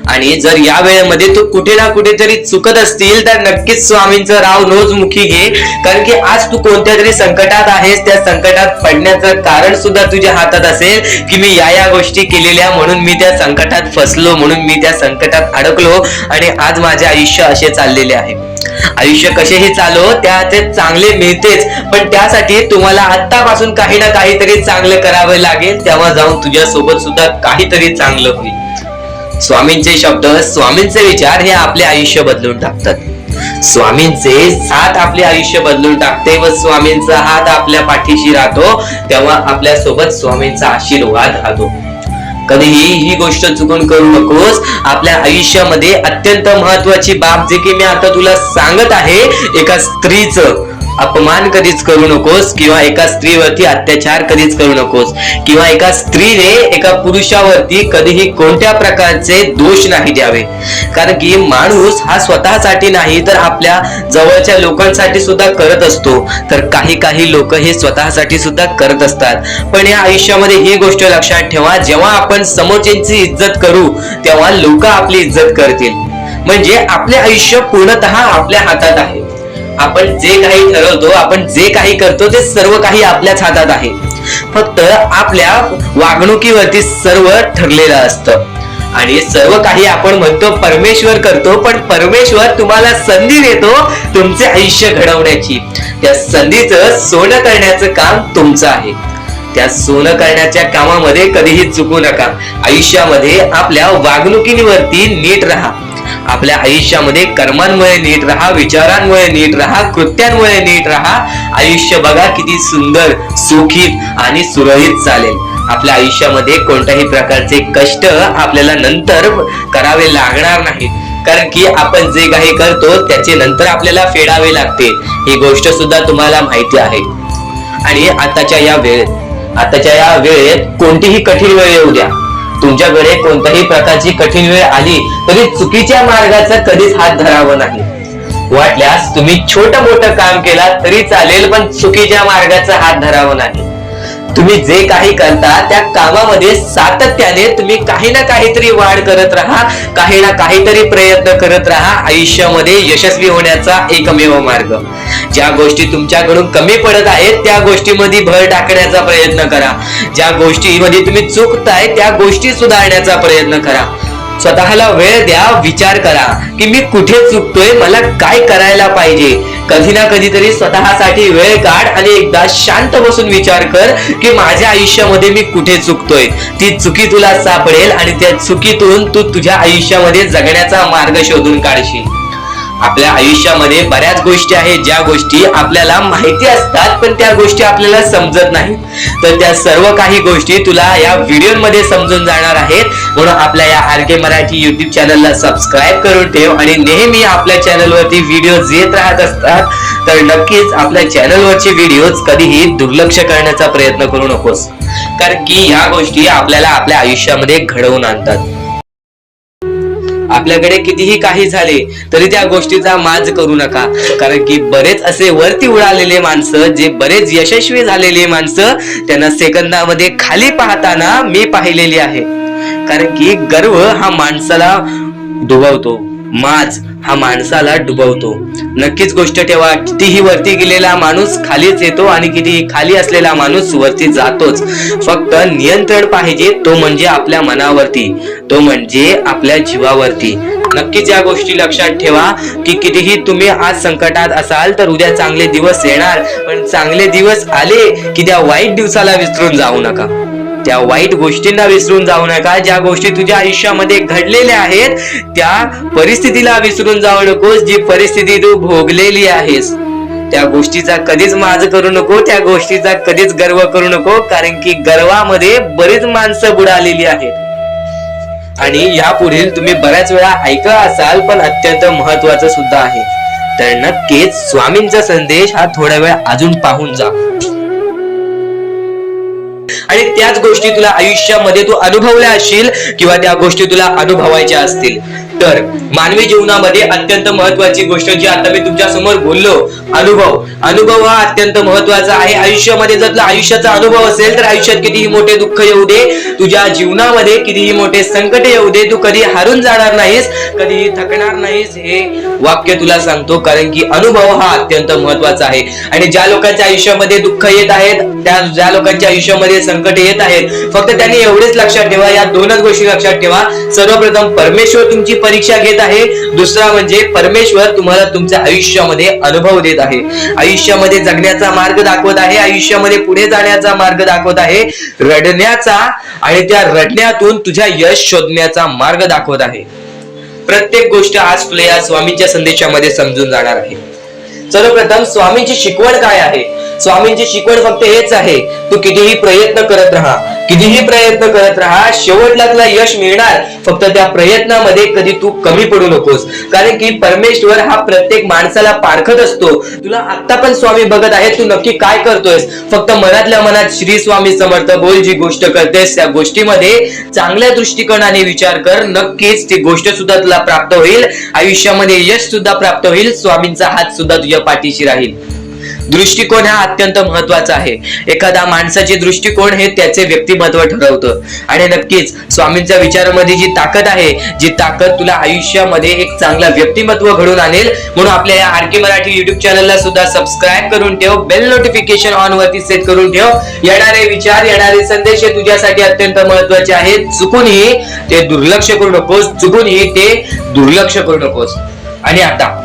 S1: आणि जर या वेळेमध्ये तू कुठे ना कुठेतरी चुकत असतील तर नक्कीच स्वामींचं राव रोजमुखी घे. कारण की आज तू कोणत्या तरी संकटात आहेस. त्या संकटात पडण्याचं कारण सुद्धा तुझ्या हातात असेल की मी या गोष्टी केलेल्या, म्हणून मी त्या संकटात फसलो, म्हणून मी त्या संकटात अडकलो आणि आज माझे आयुष्य असे चाललेले आहे. आयुष्य कसेही चालो, त्याचे चांगले मिळतेच. पण त्यासाठी तुम्हाला आतापासून काही ना काहीतरी चांगलं करावं लागेल. तेव्हा जाऊन तुझ्या सोबत सुद्धा काहीतरी चांगलं होईल. स्वामींचे शब्द, स्वामींचे विचार हे आपले आयुष्य बदलून टाकतात. स्वामींचे साथ आपले आयुष्य बदलून टाकते व स्वामींचा हात आपल्या पाठीशी राहतो. तेव्हा आपल्या सोबत स्वामींचा आशीर्वाद राहतो. कधीही ही गोष्ट चुकून करू नकोस. आपल्या आयुष्यामध्ये अत्यंत महत्वाची बाब, जे की मी आता तुला सांगत आहे, एका स्त्रीचं अपमान कधीच करू नकोस, किंवा एका स्त्रीवरती अत्याचार कधीच करू नकोस, किंवा एका स्त्रीने एका पुरुषावरती कधीही कोणत्या प्रकारचे दोष नाही द्यावे. कारण की माणूस हा स्वतःसाठी नाही तर आपल्या जवळच्या लोकांसाठी सुद्धा करत असतो. तर काही लोक हे स्वतःसाठी सुद्धा करत असतात. पण या आयुष्यामध्ये ही गोष्ट लक्षात ठेवा, जेव्हा आपण समोरच्यांची इज्जत करू तेव्हा लोक आपली इज्जत करतील. म्हणजे आपले आयुष्य पूर्णतः आपल्या हातात आहे. आपण जे काही ठरवतो, आपण जे काही करतो, ते सर्व काही आपल्याच हातात आहे. फक्त आपल्या वागणुकीवरती सर्व ठरलेलं असतं. आणि सर्व काही आपण म्हणतो परमेश्वर करतो, पण परमेश्वर तुम्हाला संधी देतो तुमचे आयुष्य घडवण्याची. त्या संधीचं सोनं करण्याचं काम तुमचं आहे. त्या सोनं करण्याच्या कामामध्ये कधीही चुकू नका. आयुष्यामध्ये आपल्या वागणुकीवरती नीट राहा. आपल्या आयुष्यामध्ये कर्मांमुळे नीट राहा, विचारांमुळे नीट राहा, कृत्यांमुळे नीट राहा. आयुष्य बघा किती सुंदर, सुखीत आणि सुरळीत चालेल. आपल्या आयुष्यामध्ये कोणत्याही प्रकारचे कष्ट आपल्याला नंतर करावे लागणार नाही. कारण की आपण जे काही करतो त्याचे नंतर आपल्याला फेडावे लागते. ही गोष्ट सुद्धा तुम्हाला माहिती आहे. आणि आताच्या या वेळेत कोणतीही कठीण वेळ येऊ द्या, तुमच्याकडे कोणत्याही प्रकारची कठीण वेळ आली तरी चुकीच्या मार्गाचा कधीच हात धरावा नाही. वाटल्यास तुम्ही छोटं मोठं काम केला तरी चालेल, पण चुकीच्या मार्गाचा हात धरावा नाही. तुम्ही जे काही करता त्या कामामध्ये सातत्याने तुम्ही काही ना काहीतरी वाढ करत राहा, काही ना काहीतरी प्रयत्न करत राहा. आयुष्यामध्ये यशस्वी होण्याचा एकमेव मार्ग. ज्या गोष्टी तुमच्याकडून कमी पडत आहेत त्या गोष्टीमध्ये भर टाकण्याचा प्रयत्न करा. ज्या गोष्टीमध्ये तुम्ही चुकताय त्या गोष्टी सुधारण्याचा प्रयत्न करा. स्वतःला वेळ द्या, विचार करा की मी कुठे चुकतोय, मला काय करायला पाहिजे. कधी ना कधीतरी स्वतःसाठी वेळ काढ आणि एकदा शांत बसून विचार कर की माझ्या आयुष्यामध्ये मी कुठे चुकतोय. ती चुकी तुला सापडेल आणि त्या चुकीतून तू तुझ्या आयुष्यामध्ये जगण्याचा मार्ग शोधून काढशील. आपल्या आयुष्यामध्ये बऱ्याच गोष्टी आहेत ज्या गोष्टी आपल्याला माहिती असतात पण त्या गोष्टी आपल्याला समजत नाहीत. तर त्या सर्व काही गोष्टी तुला या व्हिडिओमध्ये समजून जाणार आहेत. म्हणून आपल्या या RK मराठी युट्यूब चॅनलला सबस्क्राईब करून ठेव आणि नेहमी आपल्या चॅनलवरती व्हिडिओज येत राहत असतात. तर नक्कीच आपल्या चॅनलवरचे व्हिडिओज कधीही दुर्लक्ष करण्याचा प्रयत्न करू नकोस. कारण की या गोष्टी आपल्याला आपल्या आयुष्यामध्ये घडवून आणतात. आपल्याकडे कितीही काही झाले तरी त्या गोष्टीचा माज करू नका, कारण की बरेच असे वरती उडालेले माणसं, जे बरेच यशस्वी झालेले माणसं, त्यांना सेकंदामध्ये खाली पाहताना मी पाहिलेली आहे. कारण की गर्व हा माणसाला डुबवतो, माज हा माणसाला डुबवतो. नक्कीच गोष्ट ठेवा, कितीही वरती गेलेला माणूस खालीच येतो आणि कितीही खाली असलेला माणूस वरती जातोच. फक्त नियंत्रण पाहिजे, तो म्हणजे आपल्या मनावरती, तो म्हणजे आपल्या जीवावरती. नक्कीच या गोष्टी लक्षात ठेवा की कितीही तुम्ही आज संकटात असाल तर उद्या चांगले दिवस येणार, पण चांगले दिवस आले की त्या वाईट दिवसाला विसरून जाऊ नका, त्या वाईट गोष्टींना विसरून जाऊ नका. ज्या गोष्टी तुझ्या आयुष्यामध्ये घडलेल्या आहेत त्या परिस्थितीला विसरून जाऊ नकोस. जी परिस्थिती तू भोगलेली आहेस त्या गोष्टीचा कधीच माज करू नको, त्या गोष्टीचा कधीच गर्व करू नको, कारण की गर्वामध्ये बरीच माणसं बुडालेली आहेत. आणि यापुढील तुम्ही बऱ्याच वेळा ऐकलं असाल, पण अत्यंत महत्वाचं सुद्धा आहे. तर नक्कीच स्वामींचा संदेश हा थोडा वेळ अजून पाहून जा, आणि त्याच गोष्टी तुला आयुष्यामध्ये तू अनुभवल्या असशील किंवा त्या गोष्टी तुला अनुभवायच्या असतील. तर मानवी जीवनामध्ये अत्यंत महत्वाची गोष्ट जी आता मी तुमच्या समोर बोललो, अनुभव हा अत्यंत महत्वाचा आहे आयुष्यामध्ये. जर तुला आयुष्याचा अनुभव असेल तर आयुष्यात कितीही मोठे दुःख येऊ दे, तुझ्या जीवनामध्ये कितीही मोठे संकट येऊ दे, तू कधी हारून जाणार नाहीस, कधीही थकणार नाहीस, हे वाक्य तुला सांगतो. कारण की अनुभव हा अत्यंत महत्वाचा आहे. आणि ज्या लोकांच्या आयुष्यामध्ये दुःख येत आहेत, ज्या लोकांच्या आयुष्यामध्ये संकट येत आहेत, फक्त त्यांनी एवढेच लक्षात ठेवा, या दोनच गोष्टी लक्षात ठेवा. सर्वप्रथम परमेश्वर तुमची परीक्षा घेत आहे, दुसरा म्हणजे परमेश्वर तुम्हाला तुमच्या आयुष्यामध्ये अनुभव देत आहे, आयुष्यामध्ये जगण्याचा मार्ग दाखवत आहे, आयुष्यामध्ये पुढे जाण्याचा मार्ग दाखवत आहे, रडण्याचा आणि त्या रडण्यातून तुझ्या यश शोधण्याचा मार्ग दाखवत आहे. प्रत्येक गोष्ट आज तुला या स्वामींच्या संदेशामध्ये समजून जाणार आहे. सर्वप्रथम स्वामींची शिकवण काय आहे? स्वामींची शिकवण फक्त हेच आहे, तू कितीही प्रयत्न करत राहा, कितीही प्रयत्न करत राहा, शेवटला तुला यश मिळणार. फक्त त्या प्रयत्नामध्ये कधी तू कमी पडू नकोस, कारण की परमेश्वर हा प्रत्येक माणसाला पारखत असतो. तुला आता पण स्वामी बघत आहे, तू नक्की काय करतोयस. फक्त मनातल्या मनात श्री स्वामी समर्थ बोल, जी गोष्ट करतेस त्या गोष्टीमध्ये चांगल्या दृष्टिकोनाने विचार कर, नक्कीच ती गोष्ट सुद्धा तुला प्राप्त होईल, आयुष्यामध्ये यश सुद्धा प्राप्त होईल, स्वामींचा हात सुद्धा तुझ्या पाठीशी राहील. दृष्टिकोन हा अत्यंत महत्वाचा आहे. एखादा माणसाचे दृष्टिकोन हे त्याचे व्यक्तिमत्व ठरवतं. आणि नक्कीच स्वामींच्या विचारामध्ये जी ताकद आहे, जी ताकद तुला आयुष्यामध्ये एक चांगला व्यक्तिमत्व घडून आणेल. म्हणून आपल्या या आर के मराठी युट्यूब चॅनलला सुद्धा सबस्क्राईब करून ठेव, बेल नोटिफिकेशन ऑन वरती सेट करून ठेव. येणारे विचार, येणारे संदेश हे तुझ्यासाठी अत्यंत महत्वाचे आहेत. चुकूनही ते दुर्लक्ष करू नकोस, चुकूनही ते दुर्लक्ष करू नकोस. आणि आता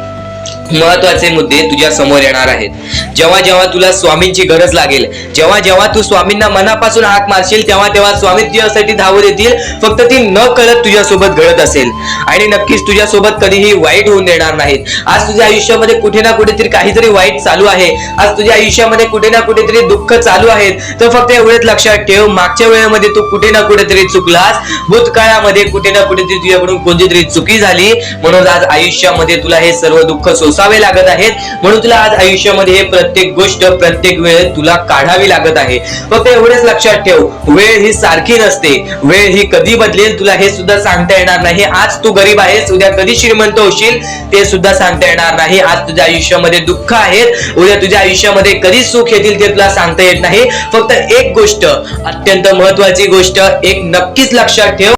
S1: महत्वाचे मुद्दे तुझ्या समोर येणार आहेत. जेव्हा जेव्हा तुला स्वामींची गरज लागेल, जेव्हा जेव्हा तू स्वामींना मनापासून हाक मारशील, तेव्हा तेव्हा स्वामी तुझ्यासाठी धावत येतील. फक्त ती न कळत तुझ्यासोबत घडत असेल, आणि नक्कीच तुझ्यासोबत कधीही वाईट होऊन देणार नाहीत. आज तुझ्या आयुष्यामध्ये कुठे ना कुठेतरी काहीतरी वाईट चालू आहे, आज तुझ्या आयुष्यामध्ये कुठे ना कुठेतरी दुःख चालू आहेत, तर फक्त एवढेच लक्षात ठेव, मागच्या वेळेमध्ये तू कुठे ना कुठेतरी चुकलास, भूतकाळामध्ये कुठे ना कुठेतरी तुझ्याकडून कोणतीतरी चुकी झाली, म्हणून आज आयुष्यामध्ये तुला हे सर्व दुःख सोसावे लागत आहेत. म्हणून तुला आज आयुष्यामध्ये हे प्रत्येक गोष्ट, प्रत्येक वेळ तुला काढावी लागत आहे. फक्त एवढेच लक्षात ठेव, वेळ ही सारखी नसते, वेळ ही कधी बदलेल तुला हे सुद्धा सांगता येणार नाही. आज तू गरीब आहेस, उद्या कधी श्रीमंत होशील ते सुद्धा सांगता येणार नाही. आज तुझ्या आयुष्यामध्ये दुःख आहेत, उद्या तुझ्या आयुष्यामध्ये कधी सुख येतील ते तुला सांगता येत नाही. फक्त एक गोष्ट, अत्यंत महत्वाची गोष्ट एक नक्कीच लक्षात ठेव,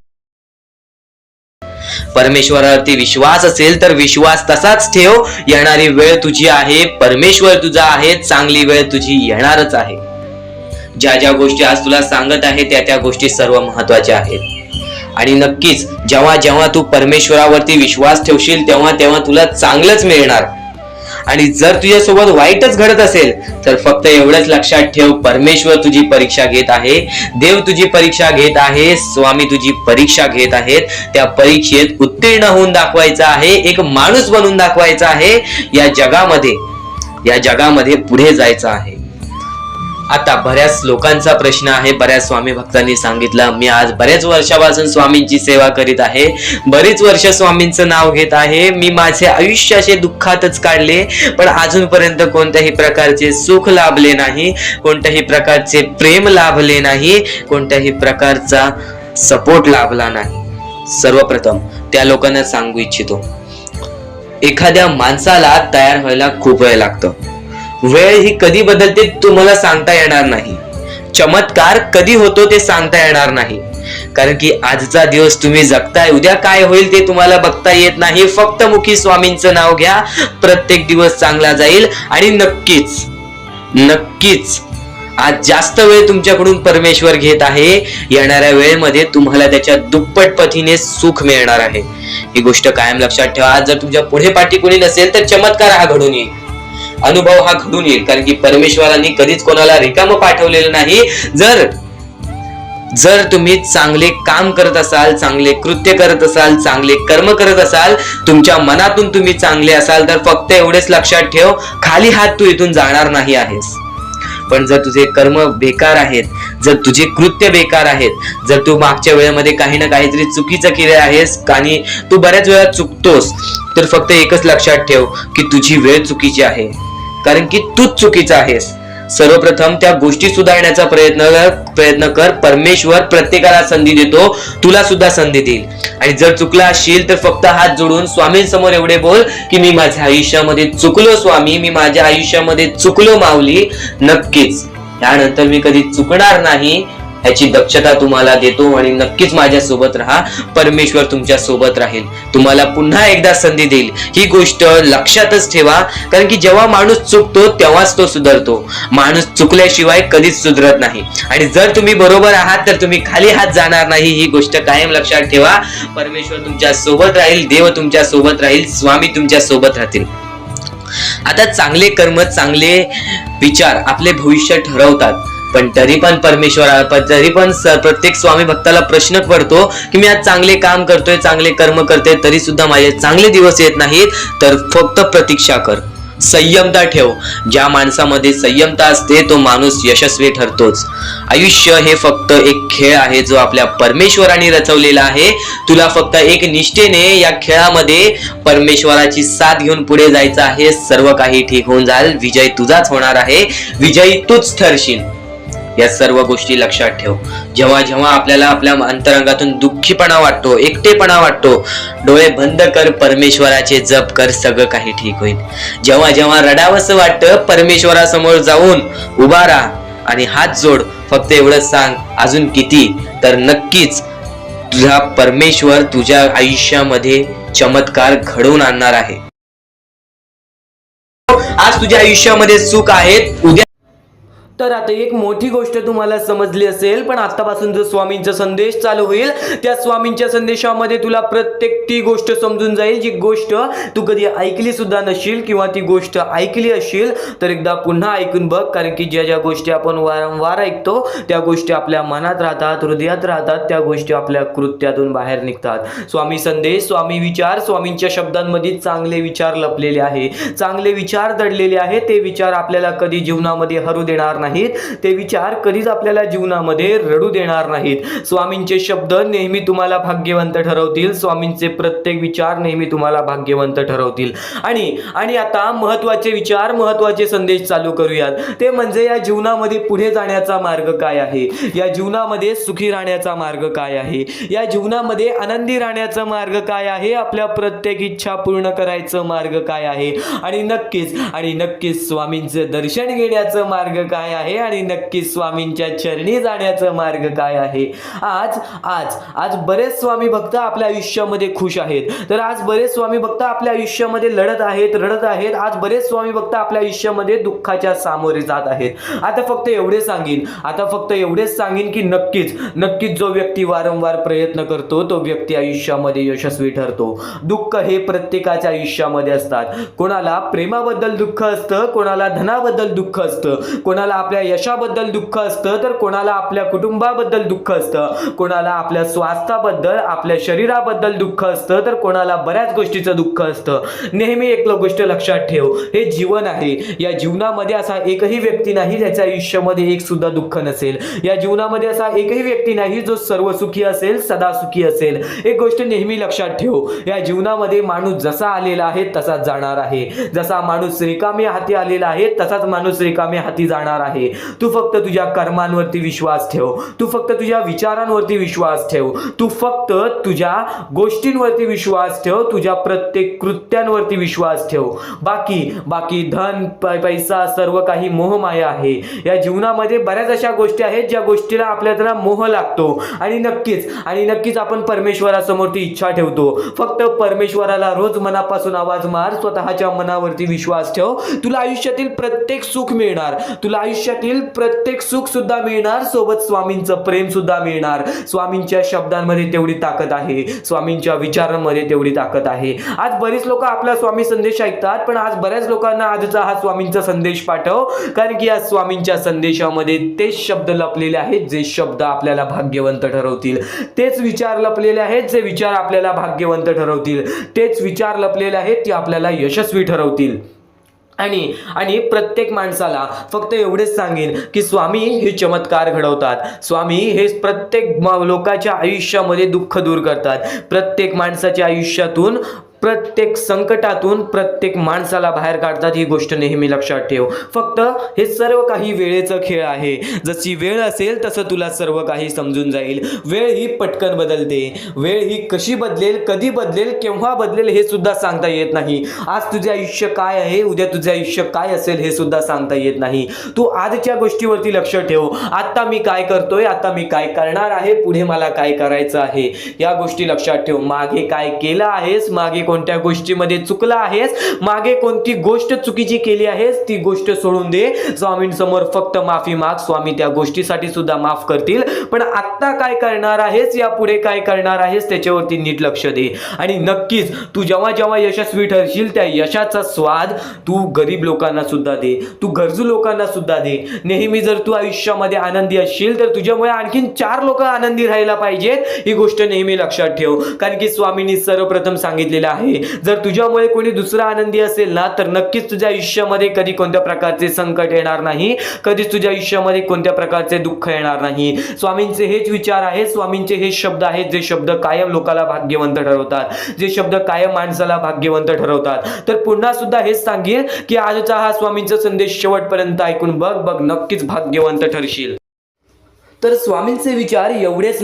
S1: परमेश्वरावरती विश्वास असेल तर विश्वास तसाच ठेव. येणारी वेळ तुझी आहे, परमेश्वर तुझा आहे, चांगली वेळ तुझी येणारच आहे. ज्या ज्या गोष्टी आज तुला सांगत आहे त्या त्या गोष्टी सर्व महत्वाच्या आहेत. आणि नक्कीच जेव्हा जेव्हा तू परमेश्वरावरती विश्वास ठेवशील तेव्हा तेव्हा तुला चांगलंच मिळणार. आणि जर तुझ्यासोबत वाईटच घडत असेल तर फक्त एवढंच लक्षात ठेव, परमेश्वर तुझी परीक्षा घेत आहे, देव तुझी परीक्षा घेत आहे, स्वामी तुझी परीक्षा घेत आहेत. त्या परीक्षेत उत्तीर्ण होऊन दाखवायचं आहे, एक माणूस बनून दाखवायचा आहे, या जगामध्ये पुढे जायचं आहे. आता बऱ्याच लोकांचा प्रश्न आहे, बऱ्याच स्वामी भक्तांनी सांगितलं, मी आज बऱ्याच वर्षापासून स्वामींची सेवा करीत आहे, बरीच वर्ष स्वामींचं नाव घेत आहे, मी माझे आयुष्याचे दुःखातच काढले, पण अजूनपर्यंत कोणत्याही प्रकारचे सुख लाभले नाही, कोणत्याही प्रकारचे प्रेम लाभले नाही, कोणत्याही प्रकारचा सपोर्ट लाभला नाही. सर्वप्रथम त्या लोकांना सांगू इच्छितो, एखाद्या माणसाला तयार व्हायला खूप वेळ लागतो. वेळ ही कधी बदलते तुम्हाला सांगता येणार नाही. चमत्कार कधी होतो ते सांगता येणार नाही, कारण की आजचा दिवस तुम्ही जगताय, उद्या काय होईल ते तुम्हाला बघता येत नाही. फक्त मुखी स्वामींचं नाव घ्या, प्रत्येक दिवस चांगला जाईल. आणि नक्कीच नक्कीच आज जास्त वेळ तुमच्याकडून परमेश्वर घेत आहे. येणाऱ्या वेळेमध्ये तुम्हाला त्याच्या दुप्पट पटीने सुख मिळणार आहे. ही गोष्ट कायम लक्षात ठेवा. आज जर तुमच्या पुढे पाठी कोणी नसेल तर चमत्कार हा घडून येईल, अनुभव हा घडून येईल, कारण की परमेश्वरांनी कधीच कोणाला रिकामं पाठवलेलं नाही. जर तुम्ही चांगले काम करत असाल, चांगले कृत्य करत असाल, चांगले कर्म करत असाल, तुमच्या मनातून तुम्ही चांगले असाल, तर फक्त एवढेच लक्षात ठेव, खाली हात तू इथून जाणार नाही आहेस. पण जर तुझे कर्म बेकार आहेत, जर तुझे कृत्य बेकार आहेत, जर तू मागच्या वेळेमध्ये काही ना काहीतरी चुकीचं केले आहेस आणि तू बऱ्याच वेळा चुकतोस, तर फक्त एकच लक्षात ठेव की तुझी वेळ चुकीची आहे, कारण की तूच चुकीचा आहेस. सर्वप्रथम त्या गोष्टी सुधारण्याचा प्रयत्न कर. परमेश्वर प्रत्येकाला संधी देतो, तुला सुद्धा संधी देईल. आणि जर चुकला असशील तर फक्त हात जोडून स्वामींसमोर एवढे बोल की मी माझ्या आयुष्यामध्ये चुकलो स्वामी, मी माझ्या आयुष्यामध्ये चुकलो माऊली. नक्कीच यानंतर मी कधी चुकणार नाही याची दक्षता तुम्हाला देतो. आणि नक्कीच माझ्या सोबत राहा, परमेश्वर तुमच्या सोबत राहील, तुम्हाला पुन्हा एकदा संधी देईल. ही गोष्ट लक्षातच ठेवा, कारण की जेव्हा माणूस चुकतो तेव्हाच तो सुधारतो. माणूस चुकल्याशिवाय कधीच सुधरत नाही. आणि जर तुम्ही बरोबर आहात तर तुम्ही खाली हात जाणार नाही. ही गोष्ट कायम लक्षात ठेवा. परमेश्वर तुमच्या सोबत राहील, देव तुमच्या सोबत राहील, स्वामी तुमच्या सोबत राहतील. आता चांगले कर्म, चांगले विचार आपले भविष्य ठरवतात. पण तरी पण प्रत्येक स्वामी भक्ताला प्रश्न पडतो की मी आज चांगले काम करतोय, चांगले कर्म करतोय, तरी सुद्धा माझे चांगले दिवस येत नाहीत. तर फक्त प्रतीक्षा कर, संयमता ठेव. ज्या माणसामध्ये संयमता असते तो माणूस यशस्वी ठरतोच. आयुष्य हे फक्त एक खेळ आहे जो आपल्या परमेश्वराने रचवलेला आहे. तुला फक्त एक निष्ठेने या खेळामध्ये परमेश्वराची साथ घेऊन पुढे जायचं आहे. सर्व काही ठीक होऊन जाईल. विजय तुझाच होणार आहे, विजयी तूच ठरशील. या सर्व गोष्टी लक्षात ठेव. जेव्हा जेव्हा आपल्याला आपल्या अंतरंगातून दुःखीपणा वाटतो, एकटेपणा वाटतो, डोळे बंद कर, परमेश्वराचे जप कर, सगळं काही ठीक होईल. जेव्हा जेव्हा रडावंसं वाटतं, परमेश्वरासमोर जाऊन उभा राहा आणि हात जोड. फक्त एवढंच सांग, अजून किती, तर नक्कीच तुझा परमेश्वर तुझ्या आयुष्यामध्ये चमत्कार घडवून आणणार आहे. आज तुझ्या आयुष्यामध्ये सुख आहेत, उद्या. तर आता एक मोठी गोष्ट तुम्हाला समजली असेल, पण आतापासून जो स्वामींचा संदेश चालू होईल त्या स्वामींच्या संदेशामध्ये तुला प्रत्येक ती गोष्ट समजून जाईल जी गोष्ट तू कधी ऐकली सुद्धा नशील, किंवा ती गोष्ट ऐकली असेल तर एकदा पुन्हा ऐकून बघ. कारण की ज्या ज्या गोष्टी आपण वारंवार ऐकतो त्या गोष्टी आपल्या मनात राहतात, हृदयात राहतात, त्या गोष्टी आपल्या कृत्यातून बाहेर निघतात. स्वामी संदेश, स्वामी विचार, स्वामींच्या शब्दांमध्ये चांगले विचार लपलेले आहे, चांगले विचार दडलेले आहे. ते विचार आपल्याला कधी जीवनामध्ये हरू देणार नाही, ते विचार कधीच आपल्याला जीवनामध्ये रडू देणार नाहीत. स्वामींचे शब्द नेहमी तुम्हाला भाग्यवंत ठरवतील. स्वामींचे प्रत्येक विचार नेहमी तुम्हाला भाग्यवंत ठरवतील. आणि आता महत्त्वाचे विचार, महत्त्वाचे संदेश चालू करूयात. ते म्हणजे या जीवनामध्ये पुढे जाण्याचा मार्ग काय आहे, या जीवनामध्ये सुखी राहण्याचा मार्ग काय आहे, या जीवनामध्ये आनंदी राहण्याचा मार्ग काय आहे, आपल्या प्रत्येक इच्छा पूर्ण करायचा मार्ग काय आहे, आणि नक्कीच स्वामींचं दर्शन घेण्याचा मार्ग काय आहे, आणि नक्कीच स्वामींच्या चरणी जाण्याचा मार्ग काय आहे. आज बरेच स्वामी भक्त आपल्या आयुष्यामध्ये खुश आहेत, तर आज बरेच स्वामी भक्त आपल्या आयुष्यामध्ये रडत आहेत. आज बरेच स्वामी भक्त आपल्या आयुष्यामध्ये दुःखाच्या सामोरे जात आहेत. आता फक्त एवढेच सांगेन की नक्कीच जो व्यक्ती वारंवार प्रयत्न करतो तो व्यक्ती आयुष्यामध्ये यशस्वी ठरतो. दुःख हे प्रत्येकाच्या आयुष्यामध्ये असतात. कोणाला प्रेमाबद्दल दुःख असतं, कोणाला धनाबद्दल दुःख असतं, कोणाला आपल्या यशाबद्दल दुःख असतं, तर कोणाला आपल्या कुटुंबाबद्दल दुःख असतं, कोणाला आपल्या स्वास्थ्याबद्दल, आपल्या शरीराबद्दल दुःख असतं, तर कोणाला बऱ्याच गोष्टीचं दुःख असतं. नेहमी एक गोष्ट लक्षात ठेव, हे जीवन आहे. या जीवनामध्ये असा एकही व्यक्ती नाही ज्याच्या आयुष्यामध्ये एक सुद्धा दुःख नसेल. या जीवनामध्ये असा एकही व्यक्ती नाही जो सर्व सुखी असेल, सदा सुखी असेल. एक गोष्ट नेहमी लक्षात ठेव, या जीवनामध्ये माणूस जसा आलेला आहे तसाच जाणार आहे. जसा माणूस रिकामे हाती आलेला आहे तसाच माणूस रिकामे हाती जाणार आहे. आहे. तू फक्त तुझ्या कर्मांवरती विश्वास ठेव, तू फक्त तुझ्या विचारांवरती विश्वास ठेव, तू फक्त तुझ्या गोष्टींवरती विश्वास ठेव, तुझ्या प्रत्येक कृत्यांवरती विश्वास ठेव. बाकी धन पैसा सर्व काही मोहमाया आहे. या जीवनामध्ये बऱ्याच अशा गोष्टी आहेत ज्या गोष्टीला आपल्याला मोह लागतो आणि नक्कीच आपण परमेश्वरासमोर ती इच्छा ठेवतो. फक्त परमेश्वराला रोज मनापासून आवाज मार, स्वतःच्या मनावरती विश्वास ठेव. तुला आयुष्यातील प्रत्येक सुख मिळणार, तुला आयुष्यातील प्रत्येक सुख सुद्धा मिळणार, सोबत स्वामींचं प्रेम सुद्धा मिळणार. स्वामींच्या शब्दांमध्ये तेवढी ताकद आहे, स्वामींच्या विचारांमध्ये तेवढी ताकद आहे. आज बरीच लोक आपला स्वामी संदेश ऐकतात, पण आज बऱ्याच लोकांना आजचा हा स्वामींचा संदेश पाठव, कारण की या स्वामींच्या संदेशामध्ये तेच शब्द लपलेले आहेत जे शब्द आपल्याला भाग्यवंत ठरवतील, तेच विचार लपलेले आहेत जे विचार आपल्याला भाग्यवंत ठरवतील, तेच विचार लपलेले आहेत ते आपल्याला यशस्वी ठरवतील. आणि प्रत्येक माणसाला फक्त एवढेच सांगेन की स्वामी हे चमत्कार घडवतात. स्वामी हे प्रत्येक लोकांच्या आयुष्यामध्ये दुःख दूर करतात. प्रत्येक माणसाच्या आयुष्यातून, प्रत्येक संकटातून प्रत्येक माणसाला बाहेर काढतात. ही गोष्ट नेहमी लक्षात ठेव. फक्त हे सर्व काही वेळेचा खेळ आहे. जशी वेळ असेल तसं तुला सर्व काही समजून जाईल. वेळ ही पटकन बदलते. वेळ ही कशी बदलेल, कधी बदलेल, केव्हा बदलेल हे सुद्धा सांगता येत नाही. आज तुझे आयुष्य काय आहे, उद्या तुझे आयुष्य काय असेल हे सुद्धा सांगता येत नाही. तू आजच्या गोष्टीवरती लक्ष ठेव. आता मी काय करतोय, आता मी काय करणार आहे, पुढे मला काय करायचं आहे, या गोष्टी लक्षात ठेव. मागे काय केलं आहेस, मागे कोणत्या गोष्टीमध्ये चुकला आहेस, मागे कोणती गोष्ट चुकीची केली आहेस, ती गोष्ट सोडून दे. स्वामींसमोर फक्त माफी माग. स्वामी त्या गोष्टीसाठी सुद्धा माफ करतील. पण आता काय करणार आहेस, या पुढे काय करणार आहेस, त्याच्यावरती नीट लक्ष दे. आणि नक्कीच तू जेव्हा जेव्हा यशस्वी ठरशील त्या यशाचा स्वाद तू गरीब लोकांना सुद्धा दे, तू गरजू लोकांना सुद्धा दे. नेहमी जर तू आयुष्यामध्ये आनंदी असशील तर तुझ्यामुळे आणखीन 4 लोक आनंदी राहायला पाहिजेत. ही गोष्ट नेहमी लक्षात ठेव, कारण की स्वामींनी सर्वप्रथम सांगितलेलं आहे, जर तुझ्यामुळे कोणी दुसरा आनंदी असेल ना तर नक्कीच तुझ्या आयुष्यामध्ये कधी कोणत्या प्रकारचे संकट येणार नाही, कधीच तुझ्या आयुष्यामध्ये कोणत्या प्रकारचे दुःख येणार नाही. स्वामींचे हेच विचार आहेत, स्वामींचे हे शब्द आहेत जे शब्द कायम लोकाला भाग्यवंत ठरवतात, जे शब्द कायम माणसाला भाग्यवंत ठरवतात. तर पुन्हा सुद्धा हेच सांगेन की आजचा हा स्वामींचा संदेश शेवटपर्यंत ऐकून बघ, नक्कीच भाग्यवंत ठरशील. तर स्वामींचे विचार एवढेच